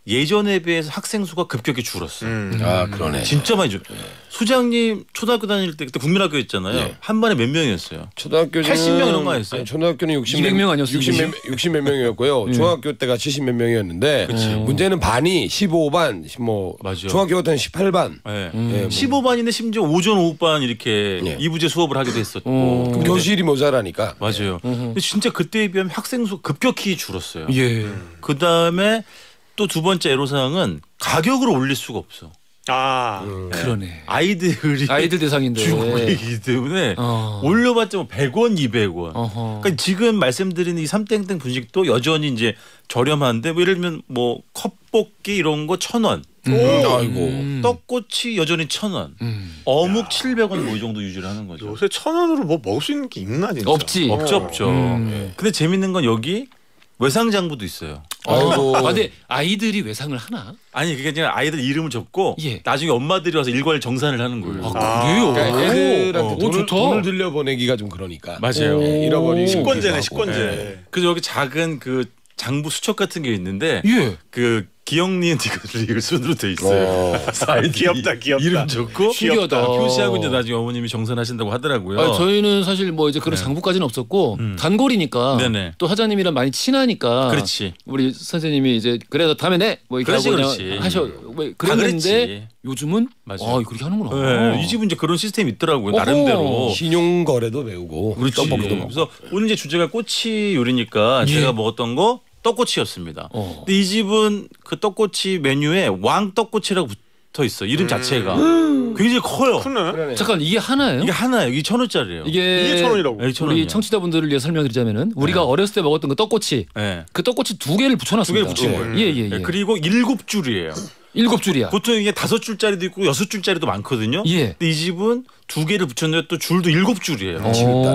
예전에 비해서 학생 수가 급격히 줄었어요. 아 그러네. 진짜 많이 줄. 소장님 초등학교 다닐 때 그때 국민학교였잖아요. 네. 한 반에 몇 명이었어요? 초등학교는 80명 이런 거 아니었어요? 아니, 초등학교는 200명 아니었어요? 60 몇 명이었고요. 중학교 때가 70 몇 명이었는데 문제는 반이 15반 뭐 맞아. 중학교 때는 18반. 네. 뭐. 15반인데 심지어 오전 오후반 이렇게 네. 이부제 수업을 하기도 했었고. 그럼 교실이 모자라니까. 맞아요. 근데 진짜 그때에 비하면 학생 수 급격히 줄었어요. 예. 그 다음에 또 두 번째 애로사항은 가격을 올릴 수가 없어. 그러네. 아이들 대상인데. 주국이기 때문에 올려봤자 뭐 100원, 200원. 그러니까 지금 말씀드린 이 삼땡땡 분식도 여전히 이제 저렴한데 뭐 예를 들면 뭐 컵볶이 이런 거 1,000원. 아이고. 떡꼬치 여전히 1,000원. 어묵 700원 뭐 이 정도 유지를 하는 거죠. 요새 1,000원으로 뭐 먹을 수 있는 게 있나 진짜? 없지. 없죠. 근데 재밌는 건 여기 외상장부도 있어요. 아이고. 근데 아이들이 외상을 하나? 아니 그게 그냥 아이들 이름을 적고 예. 나중에 엄마들이 와서 일괄 정산을 하는 거예요. 그래요? 그러니까 애들한테 좋다. 돈을 들려보내기가 좀 그러니까. 맞아요. 잃어버리고. 식권제네 하고. 식권제. 네. 그래서 여기 작은 그 장부 수첩 같은 게 있는데 예. 그 기억 니은 리을 순으로 돼 있어요. 사이드 귀엽다. 이름 좋고 신기하다. 표시하고 이제 나중에 어머님이 정산하신다고 하더라고요. 아니, 저희는 사실 뭐 이제 그런 장부까지는 없었고 단골이니까 네네. 또 하자님이랑 많이 친하니까 그렇지. 우리 선생님이 이제 그래도 다음에 뭐 이렇게 그렇지, 하고 그렇지. 그냥 하셔 뭐 다 그랬는데 그랬지. 요즘은 맞아. 그렇게 하는구나. 네, 이 집은 이제 그런 시스템이 있더라고요. 어허. 나름대로. 신용 거래도 배우고 그렇지. 떡볶이도 먹고. 그래서 오늘 이제 주제가 꼬치 요리니까 제가 먹었던 거 떡꼬치였습니다. 근데 이 집은 그 떡꼬치 메뉴에 왕 떡꼬치라고 붙어 있어. 이름 자체가 굉장히 커요. 크네. 잠깐 이게 하나예요? 이게 하나예요. 이게 1,000원짜리예요. 이게 1,000원이라고. 네, 1,000원이야. 우리 청취자분들을 위해 설명드리자면은 우리가 어렸을 때 먹었던 그 떡꼬치 네. 그 떡꼬치 2개를 붙여놨습니다. 2개를 붙인 거예요. 예예예. 네, 그리고 7줄이에요. 7줄이야. 보통 이게 5줄짜리도 있고 6줄짜리도 많거든요. 예. 근데 이 집은 2개를 붙였는데 또 줄도 7줄이에요.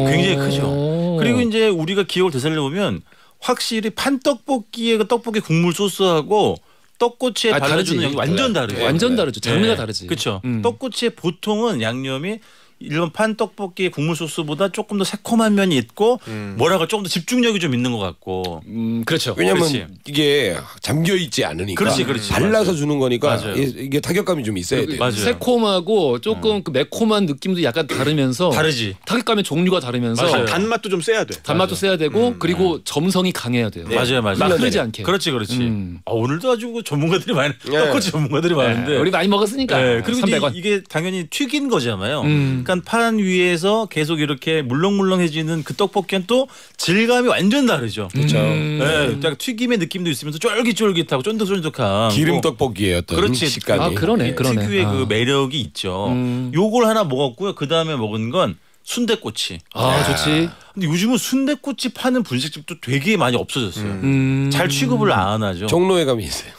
굉장히 크죠. 오. 그리고 이제 우리가 기억을 되살려 보면 확실히 판떡볶이의 그 떡볶이 국물 소스하고 떡꼬치에 다르지. 발라주는 양이 완전 다르죠. 완전 다르죠. 장르가 네. 다르지. 그렇죠. 음. 떡꼬치의 보통은 양념이 일반 판떡볶이 국물 소스보다 조금 더 새콤한 면이 있고 뭐라고 조금 더 집중력이 좀 있는 것 같고. 그렇죠. 왜냐면 그렇지. 이게 잠겨 있지 않으니까 그렇지, 그렇지. 발라서 맞아요. 주는 거니까 맞아요. 이게 타격감이 좀 있어야 돼요. 맞아요. 새콤하고 조금 그 매콤한 느낌도 약간 다르면서 다르지. 타격감의 종류가 다르면서 맞아요. 단맛도 좀 세야 돼. 단맛도 세야 되고 그리고 점성이 강해야 돼요. 맞아요, 맞아요. 막 흐르지 않게. 그렇지, 그렇지. 음. 오늘도 아주 그 전문가들이 많이 네. 떡꼬치 전문가들이 많은데. 우리 많이 먹었으니까. 네, 그리고 이제 300원. 이게 당연히 튀긴 거잖아요. 음. 그러니까 판 위에서 계속 이렇게 물렁물렁해지는 그 떡볶이는 또 질감이 완전 다르죠. 그렇죠. 네, 딱 튀김의 느낌도 있으면서 쫄깃쫄깃하고 쫀득쫀득한 기름 뭐 떡볶이의 어떤 그렇지. 식감이. 아, 그러네. 그러네. 특유의 아. 그 매력이 있죠. 요걸 하나 먹었고요. 그 다음에 먹은 건 순대꼬치. 아, 좋지. 근데 요즘은 순대꼬치 파는 분식집도 되게 많이 없어졌어요. 잘 취급을 안 하죠. 종로에 가면 있어요.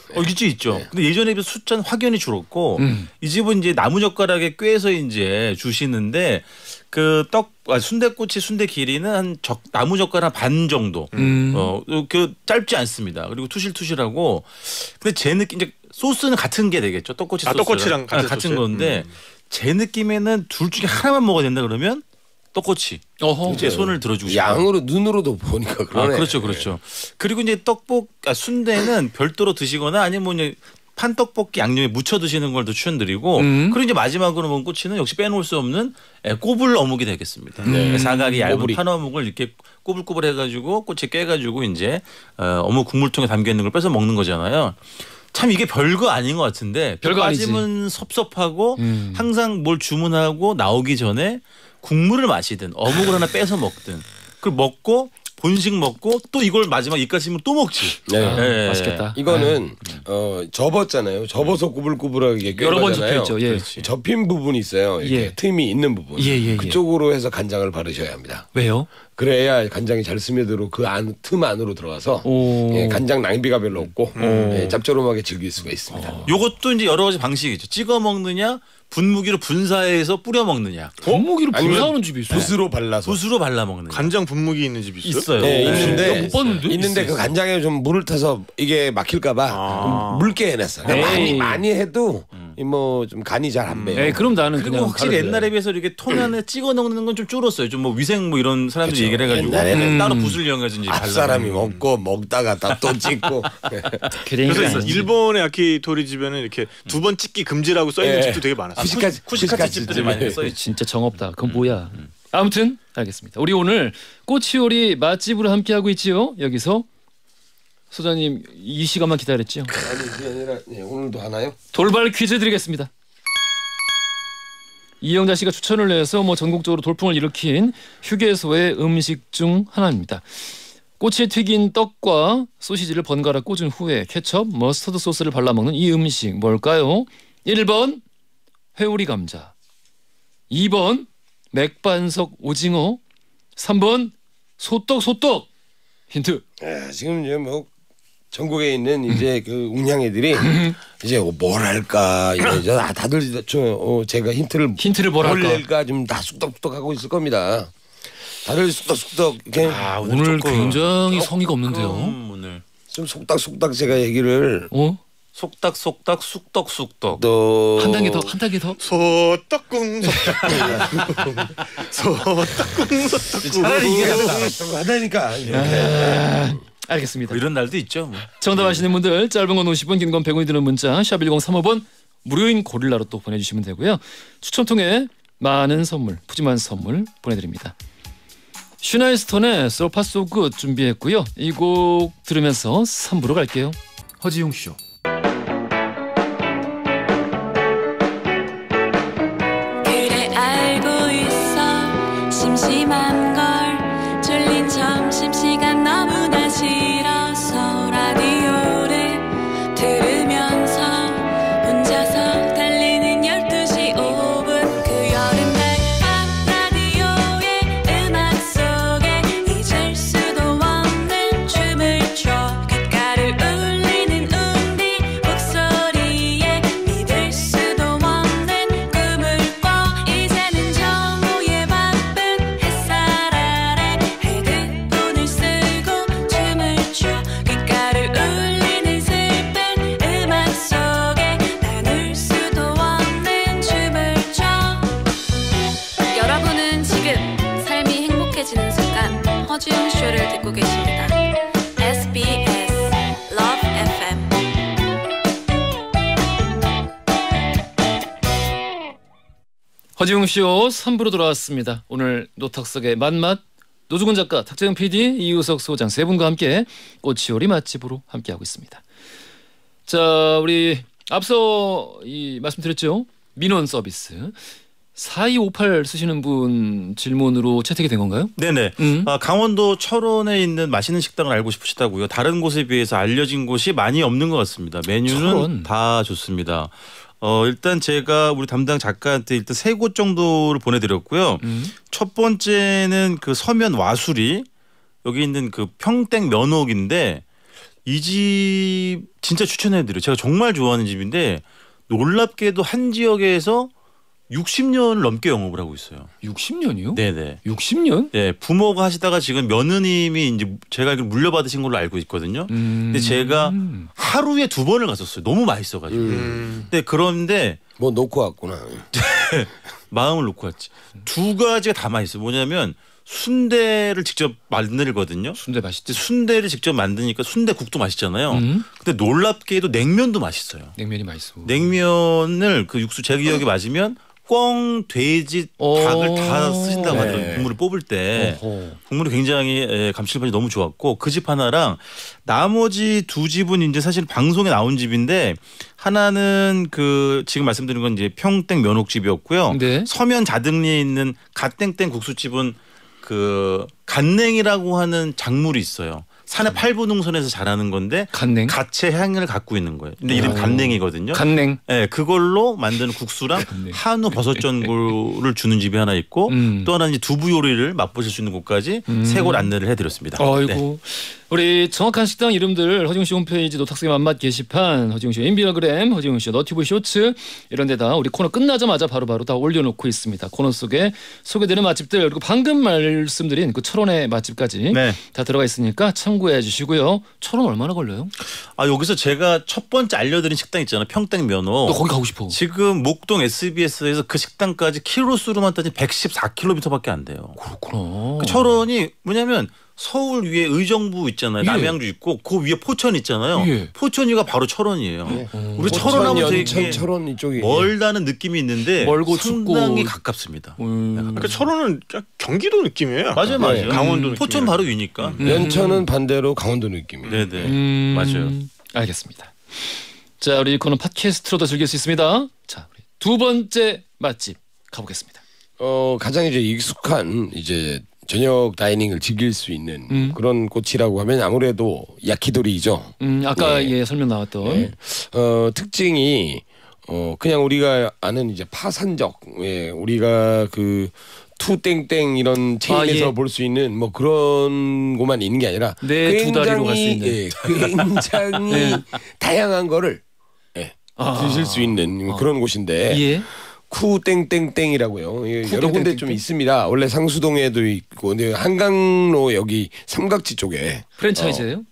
있죠. 근데 예전에 비해 숫자는 확연히 줄었고 이 집은 이제 나무젓가락에 꿰서 이제 주시는데 그 순대꼬치 순대 길이는 한 나무젓가락 반 정도. 그 짧지 않습니다. 그리고 투실투실하고. 근데 제 느낌 이제 소스는 같은 게 되겠죠. 떡꼬치 소스. 떡꼬치랑 같은 소스? 건데 제 느낌에는 둘 중에 하나만 먹어야 된다 그러면 떡꼬치. 어허. 제 손을 들어주고 싶어요. 양으로 눈으로도 보니까 그러네. 그렇죠, 그렇죠. 그리고 이제 순대는 별도로 드시거나 아니면 뭐 이제 판떡볶이 양념에 묻혀 드시는 걸 더 추천드리고 그리고 이제 마지막으로 먹은 꼬치는 역시 빼놓을 수 없는 꼬불 어묵이 되겠습니다. 사각이 얇은 꼬불이. 판 어묵을 이렇게 꼬불꼬불 해가지고 꼬치에 깨가지고 이제 어묵 국물통에 담겨 있는 걸 빼서 먹는 거잖아요. 참 이게 별거 아닌 것 같은데 별거 아니지. 빠지면 섭섭하고 항상 뭘 주문하고 나오기 전에 국물을 마시든 어묵을 하나 빼서 먹든 그걸 먹고 본식 먹고 또 이걸 마지막 입가심으로 또 먹지. 네. 네. 맛있겠다. 이거는 접었잖아요. 접어서 꾸불꾸불하게 꿰 여러 번 거잖아요. 접혀있죠. 예. 그렇지. 접힌 부분이 있어요. 이렇게 예. 틈이 있는 부분. 예, 예, 예. 그쪽으로 해서 간장을 바르셔야 합니다. 왜요? 그래야 간장이 잘 스며들어 그 틈 안으로 들어가서 오. 예, 간장 낭비가 별로 없고 예, 짭조름하게 즐길 수가 있습니다. 요것도 이제 여러 가지 방식이 있죠. 찍어 먹느냐, 분무기로 분사해서 뿌려 먹느냐, 분무기를 아니면 분사하는 집이 있어. 붓으로 발라서. 붓으로 발라 먹느냐. 간장 분무기 있는 집 있어요? 있어요. 네, 있는데 나 못 봤는데? 있는데 그 간장에 좀 물을 타서 이게 막힐까봐 묽게 해놨어. 그러니까 에이. 많이 해도 뭐 좀 간이 잘 안 배요. 네, 그럼 나는 그리고 그냥 확실히 바로 옛날에 비해서 이렇게 통 안에 찍어 넣는 건 좀 줄었어요. 좀 뭐 위생 뭐 이런 사람들이 그쵸. 얘기를 해가지고 옛날에는 따로 붓을 이용해서 이제 앞 사람이 먹고 먹다가 또 찍고. 그래. 그래서 일본의 야키토리 집에는 이렇게 두 번 찍기 금지라고 써 있는 예. 집도 되게 많았어요. 쿠시카츠 집들이 많이 써 있죠. 진짜 정없다. 그건 뭐야? 아무튼 알겠습니다. 우리 오늘 꼬치 요리 맛집으로 함께 하고 있지요. 여기서 소장님 이 시간만 기다렸죠. 아니 그게 아니라 오늘도 하나요? 돌발 퀴즈 드리겠습니다. 이영자 씨가 추천을 해서 뭐 전국적으로 돌풍을 일으킨 휴게소의 음식 중 하나입니다. 꼬치에 튀긴 떡과 소시지를 번갈아 꽂은 후에 케첩, 머스터드 소스를 발라 먹는 이 음식 뭘까요? 1번 회오리 감자, 2번 맥반석 오징어, 3번 소떡. 힌트. 지금 이제 뭐 전국에 있는 이제 그 웅냥이들이 이제 뭘 할까 이제 다들 제가 힌트를 뭘 할까? 낼까 좀 다 쑥덕쑥덕 하고 있을 겁니다. 다들 쑥덕쑥덕 이렇게 오늘 굉장히 성의가 없는데요. 오늘 좀 속닥속닥 제가 얘기를 속닥속닥 쑥떡쑥떡. 또 한 단계 더. 소떡궁 소떡궁 차라리 이게 하다니까. 알겠습니다. 뭐 이런 날도 있죠. 뭐. 정답 아시는 분들 짧은 건 50원, 긴 건 100원이 드는 문자 샵 1035번 무료인 고릴라로 또 보내주시면 되고요. 추첨 통해 많은 선물, 푸짐한 선물 보내드립니다. 슈나이스톤의 So Far So Good 준비했고요. 이 곡 들으면서 3부로 갈게요. 허지용 쇼. 그래 알고 있어 심심한 걸 졸린 점심시간 너무나 싫어서 라디오를 들으면서 혼자서 달리는 12시 5분 그 여름날 밤 라디오의 음악 속에 잊을 수도 없는 춤을 춰 귓가를 울리는 우리 목소리에 믿을 수도 없는 꿈을 꿔 이제는 정오의 바쁜 햇살 아래 헤드폰을 쓰고 춤을 춰 귓가를 울리는 슬픈 음악 속에 나눌 수도 없는 춤을 춰 여러분은 지금 삶이 행복해지는 순간 허지웅 쇼를 듣고 계십니다. SBS Love FM 허지용 쇼 3부로 돌아왔습니다. 오늘 노탁석의 맛맛 노중훈 작가, 탁재영 PD, 이우석 소장 세 분과 함께 꽃이오리 맛집으로 함께하고 있습니다. 자, 우리 앞서 말씀드렸죠. 민원 서비스 4258 쓰시는 분 질문으로 채택이 된 건가요? 네네. 강원도 철원에 있는 맛있는 식당을 알고 싶으시다고요. 다른 곳에 비해서 알려진 곳이 많이 없는 것 같습니다. 메뉴는 철원. 다 좋습니다. 일단 제가 우리 담당 작가한테 일단 3곳 정도를 보내드렸고요. 첫 번째는 그 서면 와수리 여기 있는 그 평땡 면옥인데 이 집 진짜 추천해드려요. 제가 정말 좋아하는 집인데 놀랍게도 한 지역에서 60년을 넘게 영업을 하고 있어요. 60년이요? 네네. 60년? 네, 부모가 하시다가 지금 며느님이 이제 제가 알기로 물려받으신 걸로 알고 있거든요. 근데 제가 하루에 2번을 갔었어요. 너무 맛있어가지고. 그런데 뭐 놓고 왔구나. 마음을 놓고 왔지. 2가지가 다 맛있어요. 뭐냐면 순대를 직접 만들거든요. 순대 맛있지. 순대를 직접 만드니까 순대국도 맛있잖아요. 근데 놀랍게도 냉면도 맛있어요. 냉면이 맛있어. 냉면을 그 육수 제 기억에 맞으면 꿩, 돼지, 닭을 다 쓰신다고 네. 하더라고요. 국물을 뽑을 때. 어허. 국물이 굉장히 감칠맛이 너무 좋았고 그 집 하나랑 나머지 2집은 이제 사실 방송에 나온 집인데 하나는 그 지금 말씀드린 건 이제 평땡 면옥집이었고요. 네. 서면 자등리에 있는 갓땡땡 국수집은 그 갓냉이라고 하는 작물이 있어요. 산의 팔부동선에서 자라는 건데 갓냉? 갓의 향을 갖고 있는 거예요. 근데 이름이 갓냉이거든요. 갓냉. 네, 그걸로 만드는 국수랑 한우 버섯전골을 주는 집이 하나 있고 또 하나는 이제 두부 요리를 맛보실 수 있는 곳까지 3곳 안내를 해드렸습니다. 아이고. 네. 우리 정확한 식당 이름들 허지웅 씨 홈페이지 노탁석의 맛맛 게시판, 허지웅 씨 인비아그램, 허지웅 씨 너튜브 쇼츠 이런 데다 우리 코너 끝나자마자 바로바로 다 올려놓고 있습니다. 코너 속에 소개되는 맛집들 그리고 방금 말씀드린 그 철원의 맛집까지 네. 다 들어가 있으니까 참고해 주시고요. 철원 얼마나 걸려요? 여기서 제가 첫 번째 알려드린 식당 있잖아요. 평땡 면허. 너 거기 가고 싶어. 지금 목동 SBS에서 그 식당까지 킬로수로만 따지면 114km밖에 안 돼요. 그렇구나. 그 철원이 뭐냐면 서울 위에 의정부 있잖아요. 예. 남양주 있고 그 위에 포천 있잖아요. 예. 포천이가 바로 철원이에요. 우리 포천, 철원하고 연천, 되게 철원 이쪽이 멀다는 느낌이 있는데 멀고 상당히 춥고. 가깝습니다. 그러니까 철원은 경기도 느낌이에요. 맞아요, 맞아요. 강원도 느낌. 포천 바로 위니까. 연천은 반대로 강원도 느낌이에요. 네네, 맞아요. 알겠습니다. 자, 우리 이 코너 팟캐스트로도 즐길 수 있습니다. 자, 우리 두 번째 맛집 가보겠습니다. 가장 이제 익숙한 이제 저녁 다이닝을 즐길 수 있는 그런 곳이라고 하면 아무래도 야키도리죠. 아까 설명 나왔던 네. 특징이 그냥 우리가 아는 이제 파산적, 우리가 그 투땡땡 이런 체인에서 예. 볼 수 있는 뭐 그런 곳만 있는 게 아니라 네, 두 다리로 갈수 있는. 굉장히 다양한 거를 드실 수 있는 그런 곳인데 예. 쿠땡땡땡이라고요. 여러 군데 좀 땡땡땡. 있습니다. 원래 상수동에도 있고 근데 한강로 여기 삼각지 쪽에 프랜차이즈예요?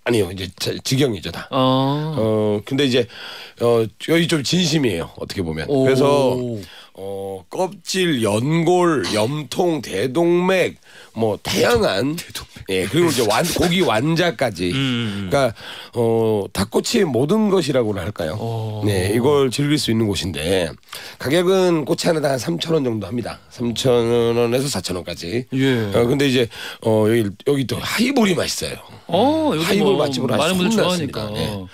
아니요 이제 직영이죠 다. 아. 근데 이제 여기 좀 진심이에요 어떻게 보면. 오. 그래서 껍질, 연골, 염통, 대동맥 뭐 다양한 예 그리고 이제 고기 완자까지 그러니까 닭꼬치의 모든 것이라고나 할까요? 네 이걸 즐길 수 있는 곳인데 가격은 꼬치 하나당 한 3,000원 정도 합니다. 3,000원에서 4,000원까지. 예. 근데 이제 여기 또 하이볼이 맛있어요. 여기 하이볼 맛집으로 많은 분들 소문났습니다. 좋아하니까.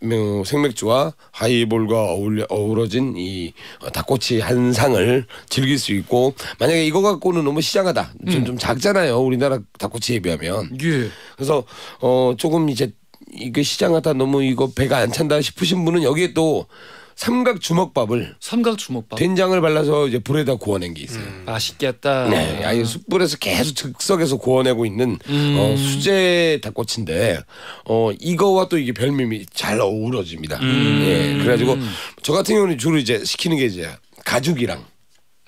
네. 생맥주와 하이볼과 어우러진 이 닭꼬치 한 상을 즐길 수 있고 만약에 이거 갖고는 너무 시장하다 좀 작잖아요 우리나라 닭꼬치에 비하면. 예. 그래서 조금 이제 이게 시장하다 너무 이거 배가 안 찬다 싶으신 분은 여기에 또 삼각 주먹밥을 된장을 발라서 이제 불에다 구워낸 게 있어요. 맛있겠다. 네, 아예 숯불에서 계속 즉석에서 구워내고 있는 수제 닭꼬치인데 이거와 또 이게 별미미 잘 어우러집니다. 예, 그래가지고 저 같은 경우는 주로 이제 시키는 게 이제 가죽이랑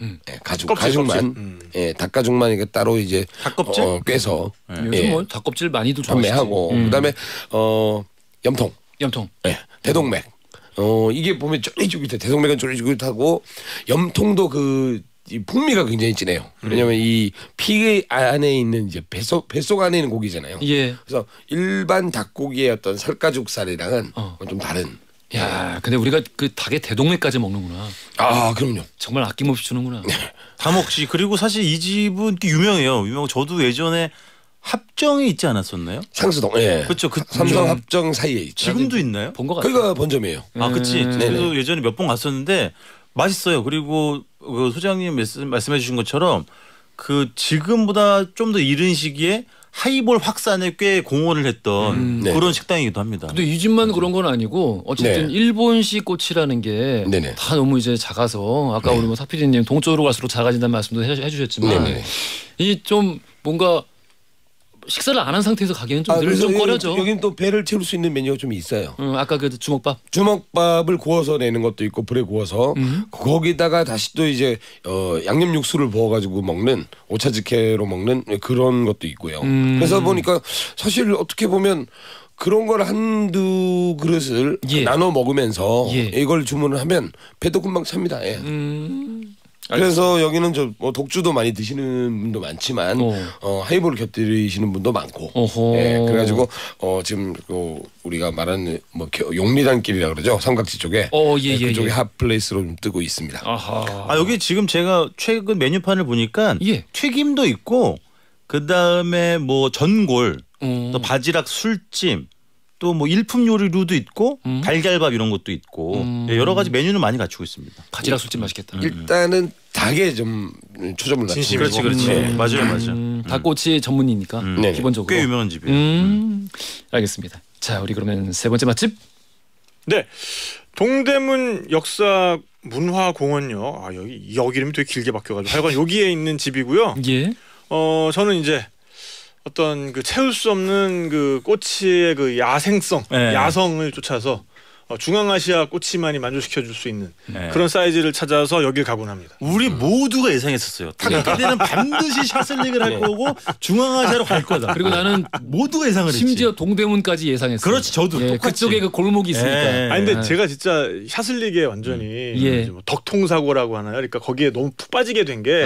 예, 가죽만 예, 닭가죽만 이게 따로 이제 닭껍질 꿰서 요즘 뭐 닭껍질 많이도 좋아하시지. 판매하고 그다음에 염통 예, 대동맥 이게 보면 쫄깃쫄깃해. 대동맥은 쫄깃쫄깃하고 염통도 이 풍미가 굉장히 진해요. 왜냐하면 이 피 안에 있는 이제 뱃속 안에 있는 고기잖아요. 예. 그래서 일반 닭고기의 어떤 살가죽살이랑은 좀 다른. 야, 근데 우리가 그 닭의 대동맥까지 먹는구나. 아, 그럼요. 정말 아낌없이 주는구나. 다 먹지. 그리고 사실 이 집은 유명해요. 저도 예전에 합정이 있지 않았었나요? 상수동. 예. 그렇죠. 삼성 합정 사이에 있죠. 지금도 있나요? 본 것 같아요. 거기가 본점이에요. 아, 그치. 저도 예전에 몇 번 갔었는데 맛있어요. 그리고 그 소장님 말씀해 주신 것처럼 그 지금보다 좀 더 이른 시기에 하이볼 확산에 꽤 공헌을 했던 그런 식당이기도 합니다. 근데 이 집만 그런 건 아니고 어쨌든 일본식 꼬치라는 게 다 너무 이제 작아서 아까 우리 뭐 사피디님 동쪽으로 갈수록 작아진다는 말씀도 해주셨지만 이 좀 뭔가 식사를 안 한 상태에서 가기는 좀 늘 좀 꺼려져. 여긴 또 배를 채울 수 있는 메뉴가 좀 있어요. 아까 그 주먹밥을 구워서 내는 것도 있고 불에 구워서 거기다가 다시 또 이제 양념 육수를 부어가지고 먹는 오차즈케로 먹는 그런 것도 있고요. 그래서 보니까 사실 어떻게 보면 그런 걸 한두 그릇을 나눠 먹으면서 이걸 주문을 하면 배도 금방 찹니다. 예. 그래서 여기는 뭐 독주도 많이 드시는 분도 많지만 하이볼을 곁들이시는 분도 많고 예, 그래가지고 지금 우리가 말하는 뭐 용리단길이라 그러죠 삼각지 쪽에 그쪽에 핫플레이스로 좀 뜨고 있습니다. 여기 지금 제가 최근 메뉴판을 보니까 튀김도 있고 그 다음에 뭐 전골 또 바지락 술찜 또 뭐 일품 요리류도 있고 달걀밥 이런 것도 있고 여러 가지 메뉴는 많이 갖추고 있습니다. 바지락 술찜 맛있겠다. 일단은 닭에 좀 초점을 맞추고 그렇지. 맞아요. 닭꼬치 전문이니까 기본적으로 꽤 유명한 집이에요. 알겠습니다. 자, 우리 그러면 세 번째 맛집. 네, 동대문 역사 문화공원요. 여기 이름이 되게 길게 바뀌어가지고 하여간 여기에 있는 집이고요. 예. 저는 이제 어떤 그 채울 수 없는 그 꼬치의 그 야생성, 야성을 쫓아서 중앙아시아 꼬치만이 만족시켜줄 수 있는 그런 사이즈를 찾아서 여길 가곤 합니다. 우리 모두가 예상했었어요. 탁기대는 반드시 샤슬릭을 할 거고 중앙아시아로 갈 거다. 그리고 나는 모두가 예상을 했지. 심지어 동대문까지 예상했어요. 그렇지, 저도 똑같이. 그쪽에 그 골목이 있으니까. 근데 제가 진짜 샤슬릭에 완전히 뭐 덕통사고라고 하나요? 그러니까 거기에 너무 푹 빠지게 된 게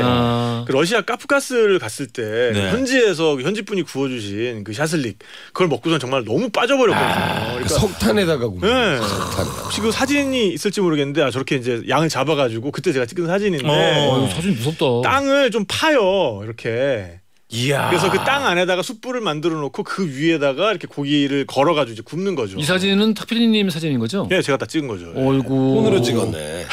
그 러시아 카프카스를 갔을 때 현지에서 현지 분이 구워주신 그 샤슬릭 그걸 먹고선 정말 너무 빠져버렸거든요. 그러니까 석탄에다가 굽는. 혹시 그 사진이 있을지 모르겠는데 저렇게 이제 양을 잡아가지고 그때 제가 찍은 사진인데 사진 무섭다. 땅을 좀 파요 이렇게. 이야. 그래서 그 땅 안에다가 숯불을 만들어 놓고 그 위에다가 이렇게 고기를 걸어가지고 이제 굽는 거죠. 이 사진은 탁피디님 사진인 거죠? 네, 제가 다 찍은 거죠. 어이구. 폰으로 찍었네.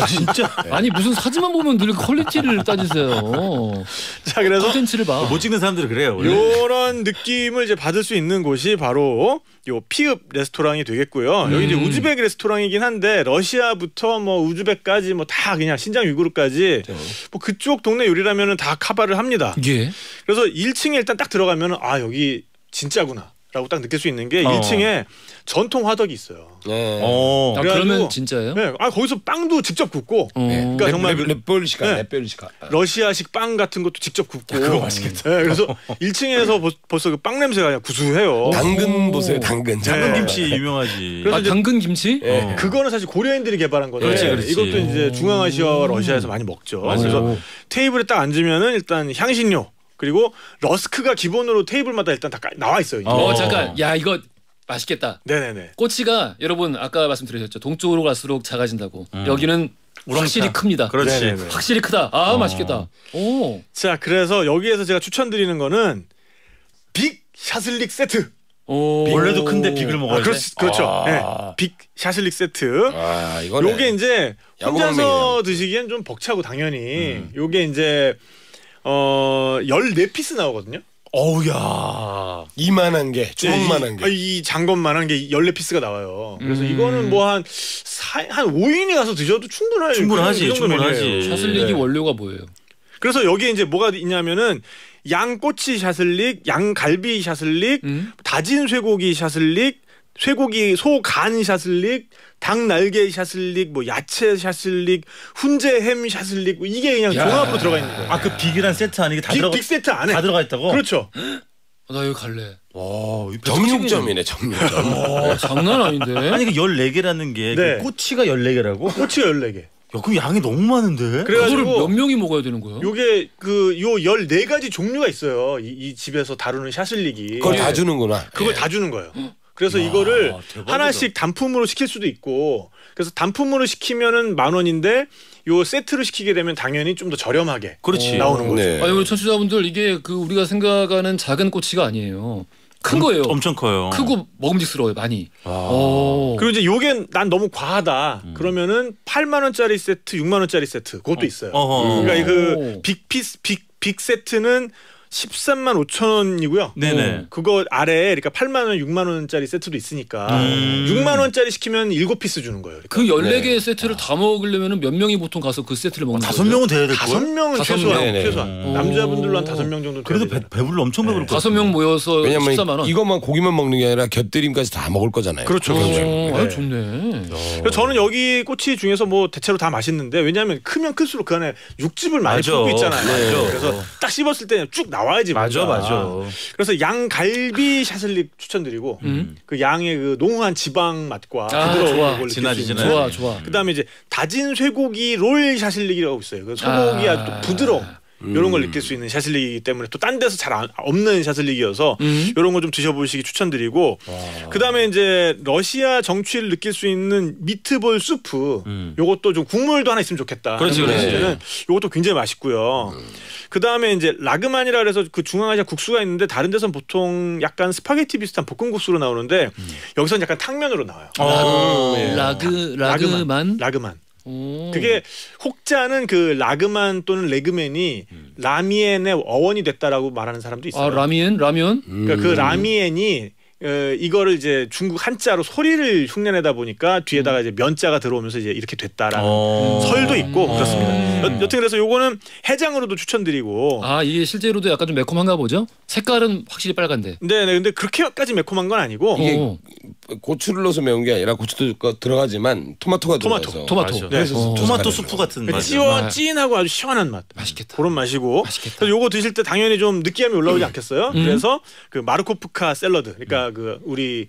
진짜? 아니 무슨 사진만 보면 늘 퀄리티를 따지세요. 자, 그래서 콘텐츠를 봐. 못 찍는 사람들은 그래요. 이런 느낌을 이제 받을 수 있는 곳이 바로 요 피읍 레스토랑이 되겠고요. 여기 이제 우즈벡 레스토랑이긴 한데 러시아부터 뭐 우즈벡까지 뭐 다 그냥 신장 위구르까지 뭐 그쪽 동네 요리라면은 다 커버를 합니다. 예. 그래서 1층에 일단 딱 들어가면은 여기 진짜구나 라고 딱 느낄 수 있는 게 1층에 전통 화덕이 있어요. 네. 아, 그러면 진짜예요? 네. 거기서 빵도 직접 굽고 그러니까 정말 랩벌시카 러시아식 빵 같은 것도 직접 굽고 그거 맛있겠다. 네, 그래서 1층에서 벌써 그 빵 냄새가 그냥 구수해요. 당근 보세요. 당근. 당근김치 유명하지. 그래서 이제 당근 김치? 그거는 사실 고려인들이 개발한 건데 그렇지. 이것도 이제 중앙아시아와 러시아에서 많이 먹죠. 그래서 테이블에 딱 앉으면은 일단 향신료 그리고 러스크가 기본으로 테이블마다 일단 다 나와 있어요. 이제. 잠깐. 야, 이거 맛있겠다. 네네네. 꼬치가 여러분 아까 말씀드렸죠. 동쪽으로 갈수록 작아진다고. 여기는 확실히 큽니다. 그렇지. 네네네. 확실히 크다. 맛있겠다. 오. 자, 그래서 여기에서 제가 추천드리는 거는 빅 샤슬릭 세트. 원래도 큰데 빅을 먹어야 돼. 그렇죠. 네, 빅 샤슬릭 세트. 이거네. 요게 이제 혼자서 야구방맹이야. 드시기엔 좀 벅차고 당연히 요게 이제 14피스 나오거든요. 어우야. 이만한 게 주먹만한 게. 이 장건만한 게 14피스가 나와요. 그래서 이거는 뭐 한 5인이 가서 드셔도 충분하지. 샤슬릭이 원료가 뭐예요? 그래서 여기에 이제 뭐가 있냐면은 양꼬치 샤슬릭, 양갈비 샤슬릭, 다진 쇠고기 샤슬릭, 쇠고기 소간 샤슬릭, 닭날개 샤슬릭, 뭐 야채 샤슬릭, 훈제 햄 샤슬릭, 뭐 이게 그냥 종합으로 들어가 있는 거예요. 그 빅이란 세트 안에 다 들어가. 빅 세트 안에 다 들어가 있다고? 그렇죠. 나 여기 갈래. 정육점이네 정육점. 장난 아닌데. 아니 그 14개라는 게 네. 그 꼬치가 14개라고? 꼬치가 14개. 야, 그럼 양이 너무 많은데? 그거를 몇 그래가지고 명이 먹어야 되는 거예요? 요게 요 14가지 종류가 있어요. 이 집에서 다루는 샤슬릭이. 그걸 다 주는구나. 그걸 다 주는 거예요. 그래서 이거를 대박이다. 하나씩 단품으로 시킬 수도 있고 그래서 단품으로 시키면은 10,000원인데 요 세트로 시키게 되면 당연히 좀 더 저렴하게 그렇지. 나오는 거죠. 네. 아니 우리 청취자분들 이게 그 우리가 생각하는 작은 꼬치가 아니에요. 큰 거예요. 엄청 커요. 크고 먹음직스러워요 많이. 그리고 이제 요게 난 너무 과하다. 그러면은 8만 원짜리 세트, 6만 원짜리 세트 그것도 있어요. 그러니까 그 빅 세트는 13만 5천 원이고요. 네네. 그거 아래에 그러니까 8만 원, 6만 원짜리 세트도 있으니까 6만 원짜리 시키면 7피스 주는 거예요. 그러니까. 그 14개 세트를 다 먹으려면 몇 명이 보통 가서 그 세트를 먹는 거예요? 5명은 돼야 될 거야? 5명은 다섯 최소한. 명. 최소한. 남자분들로 한 5명 정도. 그래도 배불러 엄청 배부를 거야. 5명 모여서 왜냐면 14만 원. 이것만 고기만 먹는 게 아니라 곁들임까지 다 먹을 거잖아요. 그렇죠. 아유, 좋네. 그래서 저는 여기 꼬치 중에서 뭐 대체로 다 맛있는데 왜냐하면 크면 클수록 그 안에 육즙을 많이 맞아. 품고 있잖아요. 맞아. 그래서 딱 씹었을 때 쭉 나와야지. 맞아. 그래서 양갈비 샤슬릭 추천드리고 그 양의 그濃厚지방 맛과 부드러운 좋아. 걸 느낄 진하지, 수 있는. 진하지. 좋아. 그다음에 이제 다진 쇠고기 롤 샤슬릭이라고 있어요. 그 소고기 아주 또 부드러운 이런 걸 느낄 수 있는 샤슬릭이기 때문에 또 딴 데서 잘 없는 샤슬릭이어서 이런 거 좀 드셔보시기 추천드리고 그다음에 이제 러시아 정취를 느낄 수 있는 미트볼 수프 요것도 좀 국물도 하나 있으면 좋겠다. 그렇지. 요것도 굉장히 맛있고요. 그다음에 이제 라그만이라 그래서 그 중앙아시아 국수가 있는데 다른 데서는 보통 약간 스파게티 비슷한 볶음국수로 나오는데 여기서는 약간 탕면으로 나와요. 라그만. 그게 혹자는 그 라그만 또는 레그맨이 라미엔의 어원이 됐다라고 말하는 사람도 있어요. 라면? 그러니까 그 라미엔이 이거를 이제 중국 한자로 소리를 흉내내다 보니까 뒤에다가 이제 면자가 들어오면서 이제 이렇게 됐다라는 설도 있고 그렇습니다. 여튼 그래서 요거는 해장으로도 추천드리고. 이게 실제로도 약간 좀 매콤한가 보죠? 색깔은 확실히 빨간데. 네, 근데 그렇게까지 매콤한 건 아니고. 이게 고추를 넣어서 매운 게 아니라 고추도 들어가지만 토마토가 들어가서. 토마토. 그래서 토마토 수프 같은 맛. 찐하고 아주 시원한 맛. 맛있겠다. 그런 맛이고. 그래서 요거 드실 때 당연히 좀 느끼함이 올라오지 않겠어요? 그래서 그 마르코프카 샐러드. 그러니까 그 우리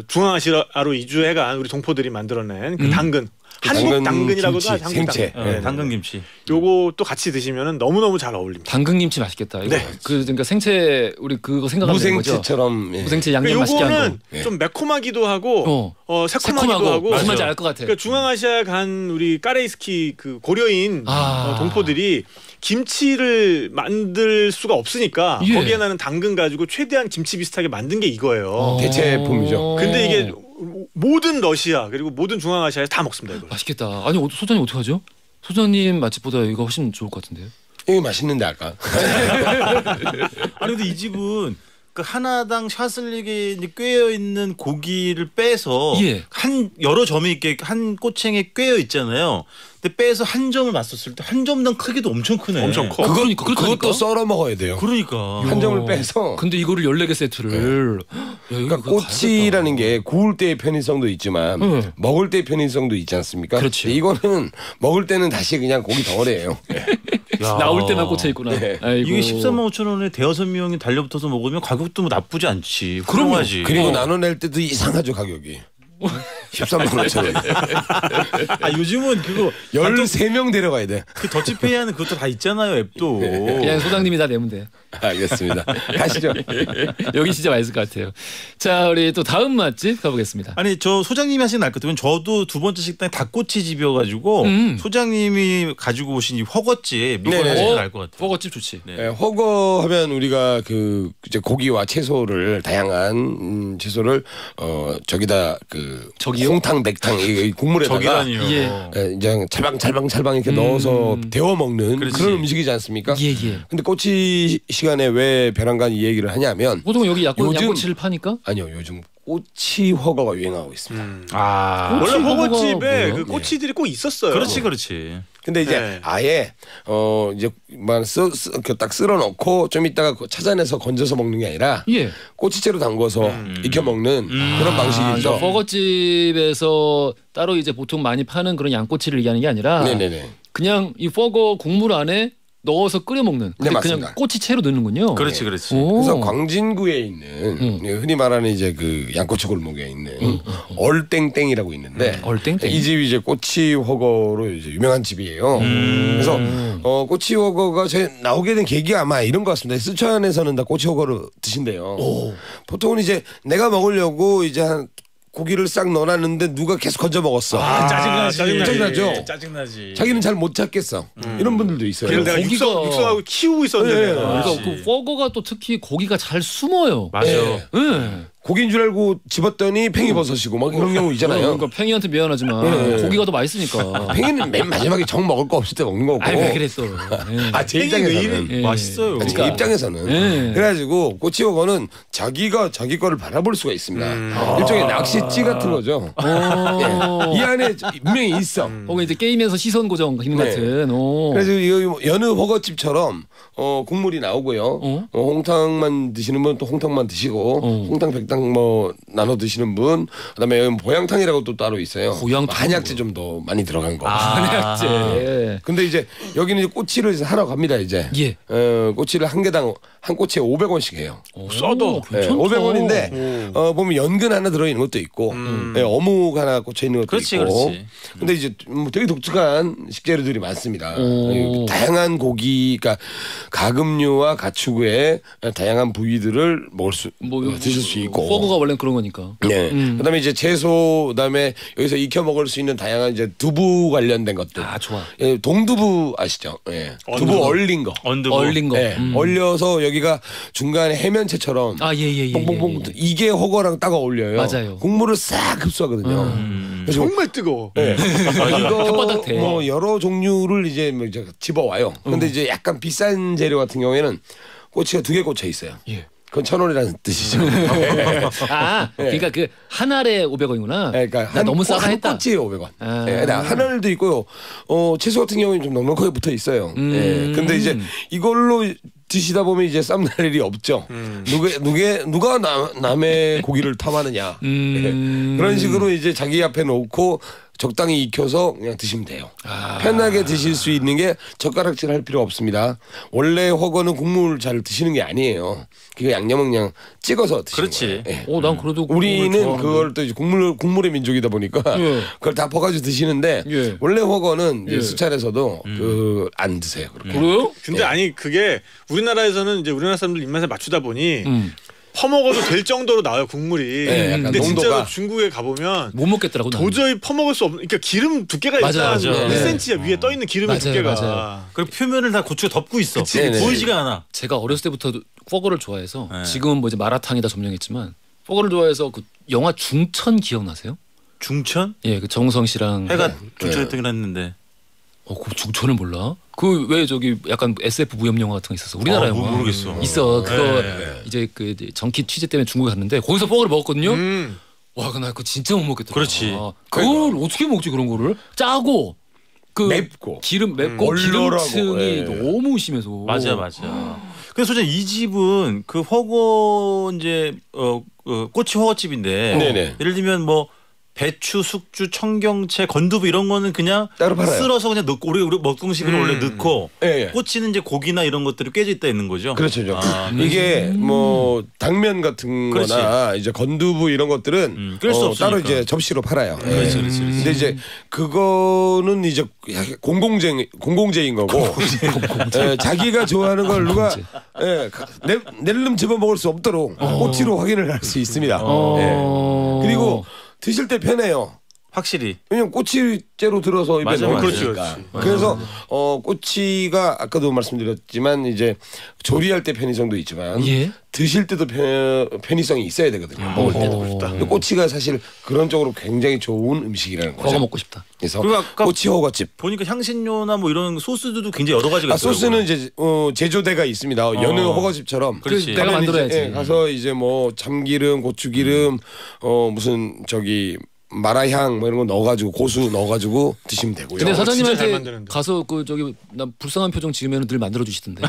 중앙아시아로 이주해간 우리 동포들이 만들어낸 그 당근. 한국 당근이라고도 하죠. 생채. 당근김치. 요거 또 같이 드시면 너무너무 잘 어울립니다. 당근김치 맛있겠다. 이거. 그러니까 생채 우리 그거 생각하는 거죠. 무생채처럼. 무생채 양념 맛있게 한 요거는 좀 매콤하기도 하고 새콤하기도 하고. 무슨 말인지 알 것 같아. 그러니까 중앙아시아 간 우리 까레이스키 그 고려인 동포들이 김치를 만들 수가 없으니까 거기에 나는 당근 가지고 최대한 김치 비슷하게 만든 게 이거예요. 대체품이죠. 근데 이게 모든 러시아 그리고 모든 중앙아시아에 다 먹습니다. 이걸. 맛있겠다. 아니 소장님 어떻게 하죠? 소장님 맛집보다 이거 훨씬 좋을 것 같은데요. 이게 맛있는데 아까. 아니 근데 이 집은 그 하나당 샤슬릭에 꿰어 있는 고기를 빼서 한 여러 점이 이렇게 한 꼬챙에 꿰어 있잖아요. 근데 빼서 한 점을 맞췄을 때 한 점당 크기도 엄청 크네. 엄청 커. 그것도 썰어 먹어야 돼요. 그러니까 한 점을 빼서. 근데 이거를 14개 세트를. 그러니까 꼬치라는 게 구울 때의 편의성도 있지만 먹을 때의 편의성도 있지 않습니까? 그렇죠. 이거는 먹을 때는 다시 그냥 고기 덩어리예요. 나올 때만 꽂혀 있구나. 네. 아이고. 이게 13만 5천 원에 대여섯 명이 달려붙어서 먹으면 가격도 뭐 나쁘지 않지. 그럼요. 훌륭하지. 그리고 나눠낼 때도 이상하죠 가격이. 13만 5천 원. 아 요즘은 그거 13명 데려가야 돼. 그 더치페이 하는 그것도 다 있잖아요 앱도. 그냥 소장님이 다 내면 돼. 알겠습니다. 가시죠. 여기 진짜 맛있을 것 같아요. 자, 우리 또 다음 맛집 가보겠습니다. 아니 저 소장님이 하신 날 같으면 저도 두 번째 식당이 닭꼬치집이어가지고 소장님이 가지고 오신 이 허거집 이거 네네. 하시면 알 것 같아요. 버거집 좋지. 네. 네, 허거하면 우리가 그 이제 고기와 채소를 다양한 채소를 저기다 그 저기요? 홍탕 맥탕 이 국물에다가 저기라니요. 예. 이제 찰방찰방 이렇게 넣어서 데워 먹는 그렇지. 그런 음식이지 않습니까? 예, 예. 근데 꼬치 시간에 왜 벼랑간 이 얘기를 하냐면 보통 여기 요즘- 양꼬치를 파니까? 아니요 요즘 꼬치 허거가 유행하고 있습니다. 아 원래 꼬치 허거집에 뭐예요? 그 꼬치들이 꼭 있었어요. 그렇지. 근데 이제 네. 아예 이제 딱 쓸어 넣고 좀 이따가 찾아내서 건져서 먹는 게 아니라 예. 꼬치채로 담궈서 익혀 먹는 그런 방식이죠. 그러니까 버거집에서 따로 이제 보통 많이 파는 그런 양꼬치를 얘기하는 게 아니라 네네네. 그냥 이 버거 국물 안에 넣어서 끓여 먹는. 근데 맞습니다. 그냥 꼬치채로 넣는군요. 그렇지. 오. 그래서 광진구에 있는 흔히 말하는 이제 그 양꼬치 골목에 있는 얼땡땡이라고 있는데 얼땡땡. 이 집이 이제 꼬치 허거로 이제 유명한 집이에요. 그래서 꼬치 허거가 나오게 된 계기가 아마 이런 것 같습니다. 쓰촨에서는 다 꼬치 허거를 드신대요. 보통은 이제 내가 먹으려고 이제 한 고기를 싹 넣어놨는데 누가 계속 건져 먹었어. 짜증나죠. 짜증나지. 자기는 잘 못 찾겠어. 이런 분들도 있어요. 그래서 내가 고기가- 육성하고 키우고 있었는데. 네. 내가. 그러니까 그 버거가 또 특히 고기가 잘 숨어요. 맞아. 네. 예. 고기인 줄 알고 집었더니 팽이버섯이고 막 그런 경우 있잖아요. 그러니까 팽이한테 미안하지만 고기가 더 맛있으니까. 팽이는 맨 마지막에 정 먹을 거 없을 때 먹는 거고. 아이 왜 그랬어. 예. 제 팽이 왜 입장에서는. 이래? 예. 맛있어요. 그러니까 입장에서는 예. 그래가지고 꼬치호거는 자기가 자기 거를 바라볼 수가 있습니다. 일종의 낚시찌 같은 거죠. 예. 이 안에 분명히 있어. 혹은 이제 게임에서 시선 고정 기능 네. 같은. 오. 그래서 이 여느 허거집처럼 국물이 나오고요. 홍탕만 드시는 분 또 홍탕만 드시고 홍탕 백탕 뭐 나눠 드시는 분 그다음에 여기 보양탕이라고 또 따로 있어요. 보양탕 한약재 좀 더 많이 들어간 거. 한약재. 예. 근데 이제 여기는 이제 꼬치를 이제 하러 갑니다 이제. 예. 꼬치를 한 개당 한 꼬치에 500원씩 해요. 써도 네, 500원인데 보면 연근 하나 들어있는 것도 있고 네, 어묵 하나 꽂혀 있는 것도 그렇지, 있고. 그렇지. 근데 이제 되게 독특한 식재료들이 많습니다. 오. 다양한 고기, 그러니까 가금류와 가축의 다양한 부위들을 드실 수 있고. 버거가 원래 그런 거니까. 네. 그다음에 이제 채소, 그다음에 여기서 익혀 먹을 수 있는 다양한 이제 두부 관련된 것들. 아 좋아. 예, 동두부 아시죠? 예. 두부 얼린 거. 언더부. 얼린 거. 예, 얼려서 여기가 중간에 해면채처럼 아 예예예. 뽕뽕뽕 이게 허거랑 딱 어울려요. 맞아요. 국물을 싹 흡수하거든요. 그래서 정말 뜨거워. 네. 혓바닥 대. 뭐 여러 종류를 이제 뭐 이제 집어와요. 근데 이제 약간 비싼 재료 같은 경우에는 꼬치가 2개 꽂혀 있어요. 예. 그건 1,000원이라는 뜻이죠. 아 그러니까 그 한 알에 500원이구나. 네, 그러니까 나 너무 싸다 한 했다. 꼬치에 500원. 아. 예, 한 알도 있고요. 채소 같은 경우는 좀 넉넉하게 붙어 있어요. 예. 근데 이제 이걸로 드시다 보면 이제 쌈날 일이 없죠. 누가 남의 고기를 탐하느냐. 예. 그런 식으로 이제 자기 앞에 놓고 적당히 익혀서 그냥 드시면 돼요. 편하게 드실 수 있는 게 젓가락질 할 필요 없습니다. 원래 허거는 국물 잘 드시는 게 아니에요. 그게 양념은 그냥 찍어서 드시는 그렇지. 거예요. 예. 난 그래도 우리는 그걸 또 이제 국물의 민족이다 보니까 예. 그걸 다 퍼가지고 드시는데 예. 원래 허거는 예. 수차례에서도 안 드세요. 그렇게. 그래요? 근데 아니 그게 우리나라에서는 이제 우리나라 사람들 입맛에 맞추다 보니 퍼먹어도 될 정도로 나와요 국물이. 네, 약간 근데 진짜로 농도가. 중국에 가보면 못 먹겠더라고. 나는. 도저히 퍼먹을 수 없는. 그러니까 기름 두께가 맞아, 일단 맞아. 1cm야 위에 떠 있는 기름의 맞아요, 두께가. 맞아요. 그리고 표면을 다 고추가 덮고 있어. 네네. 보이지가 않아. 제가 어렸을 때부터 버거를 좋아해서 네. 지금은 뭐 이제 마라탕이다 점령했지만 버거를 좋아해서 그 영화 중천 기억나세요? 중천? 예, 그 정우성 씨랑 해가 중천했던 했는데. 그 중천을 몰라? 그 왜 저기 약간 SF 무협 영화 같은 거 있었어. 우리나라 영화. 모르겠어. 있어. 그거 네. 이제 그 정키 취재 때문에 중국에 갔는데 거기서 버거를 먹었거든요. 음. 와, 나 그거 진짜 못 먹겠더라. 그렇지. 그걸 어떻게 먹지 그런 거를? 짜고 그 맵고 맵고 얼얼하고, 기름층이 예. 너무 심해서. 맞아. 그래서 솔직히 이 집은 그 허거 이제 꼬치 허거집인데 네네. 예를 들면 뭐 배추, 숙주, 청경채, 건두부 이런 거는 그냥 따로 팔아요. 쓸어서 그냥 넣고 우리 먹동식으로 원래 넣고 예, 예. 꼬치는 이제 고기나 이런 것들이 꿰져 있다 있는 거죠. 그렇죠. 이게 뭐 당면 같은 그렇지. 거나 이제 건두부 이런 것들은 낄 수 없으니까. 따로 이제 접시로 팔아요. 그렇지. 근데 이제 그거는 이제 공공재인 거고 예, 자기가 좋아하는 걸 누가 낼름 집어 먹을 수 없도록 꼬치로 확인을 할 수 있습니다. 예. 그리고 드실 때 편해요. 확실히. 왜냐면 꼬치째로 들어서 입에 맞아, 넣어놨으니까. 그렇지. 그래서 꼬치가 아까도 말씀드렸지만 이제 조리할 때 편의성도 있지만 예. 드실 때도 편의성이 있어야 되거든요. 먹을 때도. 근데 꼬치가 사실 그런 쪽으로 굉장히 좋은 음식이라는 거죠. 허거 먹고 싶다. 그래서 그리고 아까 꼬치 허거집. 보니까 향신료나 뭐 이런 소스들도 굉장히 여러 가지가 있더라고요. 소스는 이제 제조대가 있습니다. 여느 허거집처럼. 그렇지. 내가 가면 만들어야지. 이제, 가서 이제 뭐 참기름, 고추기름, 무슨 저기 마라향 뭐 이런 거 넣어가지고 고수 넣어가지고 드시면 되고요. 근데 진짜 잘 사장님한테 만드는데. 가서 그 저기 나 불쌍한 표정 지으면 늘 만들어 주시던데.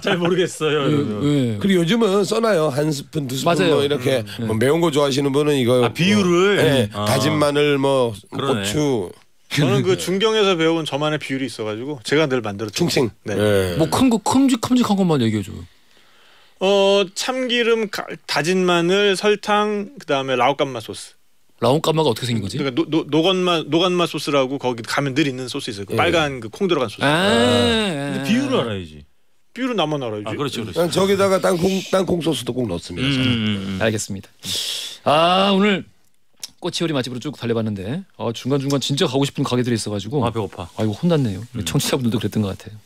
잘 모르겠어요. 예. 그리고 요즘은 써놔요. 한 스푼, 두 스푼 맞아요. 뭐 이렇게 뭐 매운 거 좋아하시는 분은 이거 비율을? 예, 아. 다진 마늘 뭐 그러네. 고추 저는 그 중경에서 배운 저만의 비율이 있어가지고 제가 늘 만들어 충칭. 네. 예. 뭐 큰 거 큼직한 것만 얘기해 줘. 참기름, 다진 마늘, 설탕, 그다음에 라오깐마 소스. 라온까마가 어떻게 생긴 거지? 그러니까 노간맛 소스라고 거기 가면 늘 있는 소스 있어요. 그 빨간 그 콩 들어간 소스. 근데 비율을 알아야지. 비율은 나만 알아야지. 아, 그렇죠. 난 저기다가 땅콩 소스도 꼭 넣습니다. 저는. 알겠습니다. 아 오늘 꼬치요리 맛집으로 쭉 달려봤는데 중간중간 진짜 가고 싶은 가게들이 있어가지고 아 배고파. 이거 혼났네요. 우리 청취자분들도 그랬던 것 같아요.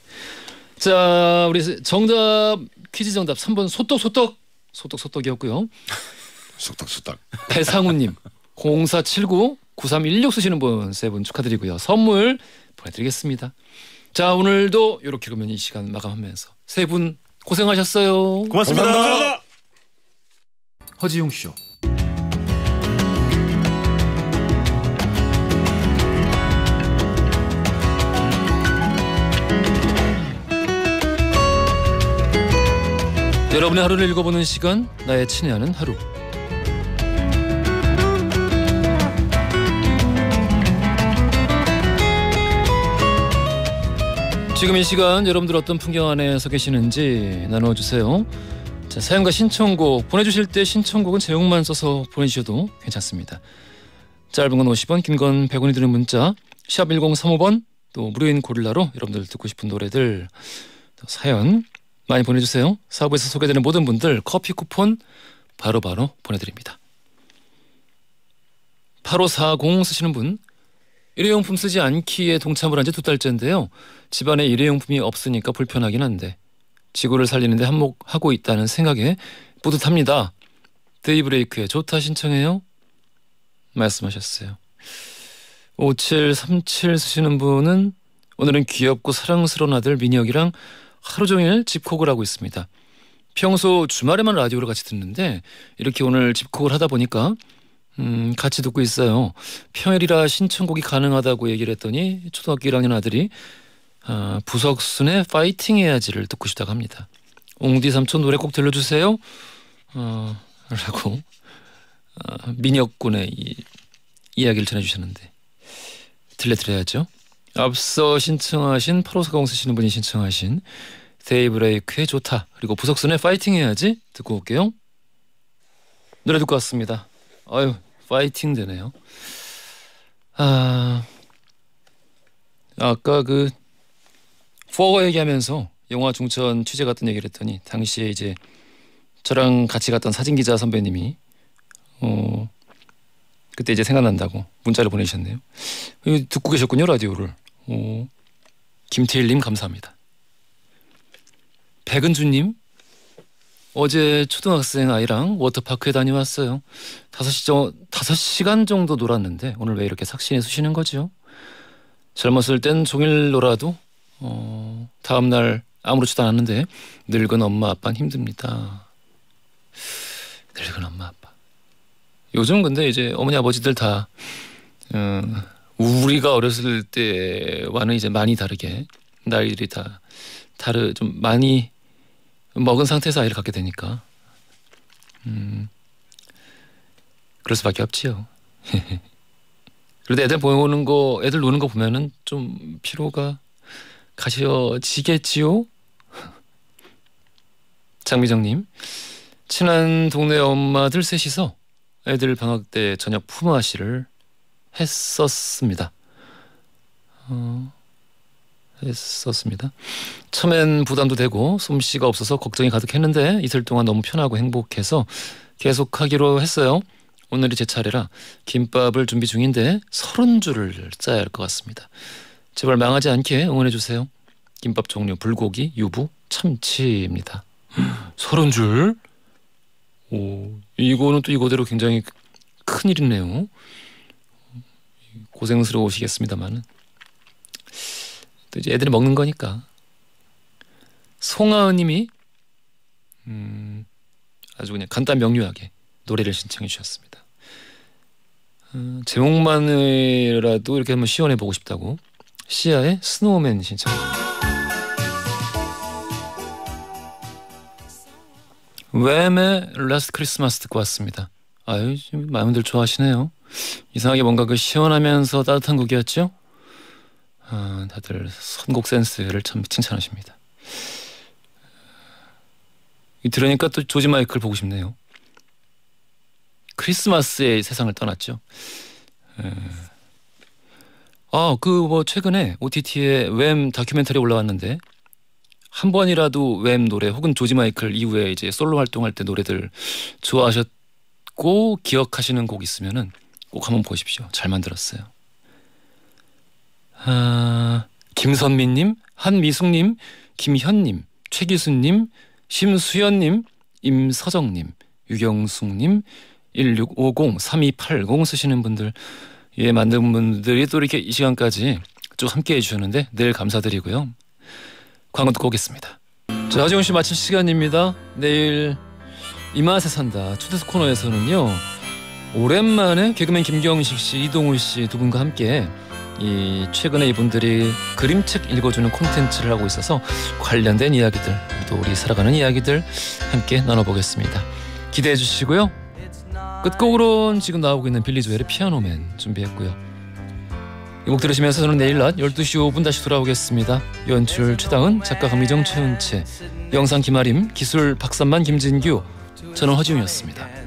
자 우리 정답 퀴즈 정답 3번 소떡이었고요. 속닥. 배상우님 0479-9316 쓰시는 분 세 분 축하드리고요. 선물 보내드리겠습니다. 자 오늘도 이렇게 그러면 이 시간 마감하면서 세 분 고생하셨어요. 고맙습니다. 감사합니다. 허지용 쇼. 여러분의 하루를 읽어보는 시간 나의 친애하는 하루. 지금 이 시간 여러분들 어떤 풍경 안에 서 계시는지 나눠주세요. 자, 사연과 신청곡 보내주실 때 신청곡은 제목만 써서 보내주셔도 괜찮습니다. 짧은 건 50원, 긴 건 100원이 드는 문자 샵 1035번 또 무료인 고릴라로 여러분들 듣고 싶은 노래들 또 사연 많이 보내주세요. 사부에서 소개되는 모든 분들 커피 쿠폰 바로바로 보내드립니다. 8540 쓰시는 분 일회용품 쓰지 않기에 동참을 한 지 2달째인데요. 집안에 일회용품이 없으니까 불편하긴 한데 지구를 살리는데 한몫하고 있다는 생각에 뿌듯합니다. 데이브레이크의 좋다 신청해요. 말씀하셨어요. 5737 쓰시는 분은 오늘은 귀엽고 사랑스러운 아들 민혁이랑 하루 종일 집콕을 하고 있습니다. 평소 주말에만 라디오를 같이 듣는데 이렇게 오늘 집콕을 하다 보니까 같이 듣고 있어요. 평일이라 신청곡이 가능하다고 얘기를 했더니 초등학교 1학년 아들이 부석순의 파이팅 해야지를 듣고 싶다고 합니다. 옹디 삼촌 노래 꼭 들려주세요. 라고 민혁군의 이야기를 전해주셨는데 들려드려야죠. 앞서 신청하신 8540 쓰시는 분이 신청하신 데이브레이크의 좋다 그리고 부석순의 파이팅 해야지 듣고 올게요. 노래 듣고 왔습니다. 아유 파이팅 되네요. 아까 그 포거 얘기하면서 영화 중천 취재 갔던 얘기를 했더니 당시에 이제 저랑 같이 갔던 사진기자 선배님이 그때 이제 생각난다고 문자를 보내셨네요. 듣고 계셨군요 라디오를. 김태일님 감사합니다. 백은주님 어제 초등학생 아이랑 워터파크에 다녀왔어요. 5시간 정도 놀았는데 오늘 왜 이렇게 삭신이 쑤시는 거죠? 젊었을 땐 종일 놀아도 다음날 아무렇지도 않았는데 늙은 엄마 아빠는 힘듭니다. 늙은 엄마 아빠. 요즘 근데 이제 어머니 아버지들 다 우리가 어렸을 때와는 이제 많이 다르게 나이들이 다 좀 많이 먹은 상태에서 아이를 갖게 되니까 그럴 수밖에 없지요. 그래도 애들 노는 거 보면은 좀 피로가 가셔지겠지요. 장미정님, 친한 동네 엄마들 셋이서 애들 방학 때 저녁 품앗이를 했었습니다. 처음엔 부담도 되고 솜씨가 없어서 걱정이 가득했는데 이틀 동안 너무 편하고 행복해서 계속하기로 했어요. 오늘이 제 차례라 김밥을 준비 중인데 30줄을 짜야 할 것 같습니다. 제발 망하지 않게 응원해주세요. 김밥 종류 불고기, 유부, 참치입니다. 30줄? 오, 이거는 또 이거대로 굉장히 큰일이네요. 고생스러우시겠습니다만은 또 이제 애들이 먹는 거니까. 송하은님이 아주 그냥 간단 명료하게 노래를 신청해 주셨습니다. 제목만이라도 이렇게 한번 시연해 보고 싶다고 시아의 스노우맨 신청. 웸의 라스트 크리스마스 듣고 왔습니다. 아유, 많이들 좋아하시네요. 이상하게 뭔가 그 시원하면서 따뜻한 곡이었죠? 다들 선곡 센스를 참 칭찬하십니다. 들으니까 또 조지 마이클 보고 싶네요. 크리스마스의 세상을 떠났죠. 최근에 OTT에 웸 다큐멘터리 올라왔는데 한 번이라도 웸 노래 혹은 조지 마이클 이후에 이제 솔로 활동할 때 노래들 좋아하셨고 기억하시는 곡 있으면은 꼭 한번 보십시오. 잘 만들었어요. 김선미님, 한미숙님, 김현님, 최기수님, 심수연님, 임서정님, 유경숙님, 1650, 3280 쓰시는 분들, 만든 분들이 또 이렇게 이 시간까지 쭉 함께 해주셨는데 늘 감사드리고요. 광고 듣고 오겠습니다. 자, 하지원 씨 마칠 시간입니다. 내일 이 맛에 산다 초대석 코너에서는요, 오랜만에 개그맨 김경식 씨, 이동훈 씨 두 분과 함께 최근에 이분들이 그림책 읽어주는 콘텐츠를 하고 있어서 관련된 이야기들, 또 우리 살아가는 이야기들 함께 나눠보겠습니다. 기대해 주시고요. 끝곡으로는 지금 나오고 있는 빌리 조엘의 피아노맨 준비했고요. 이 곡 들으시면서 저는 내일 낮 12시 5분 다시 돌아오겠습니다. 연출 최다은, 작가 강미정, 최은채, 영상 김아림, 기술 박삼만, 김진규, 저는 허지웅이었습니다.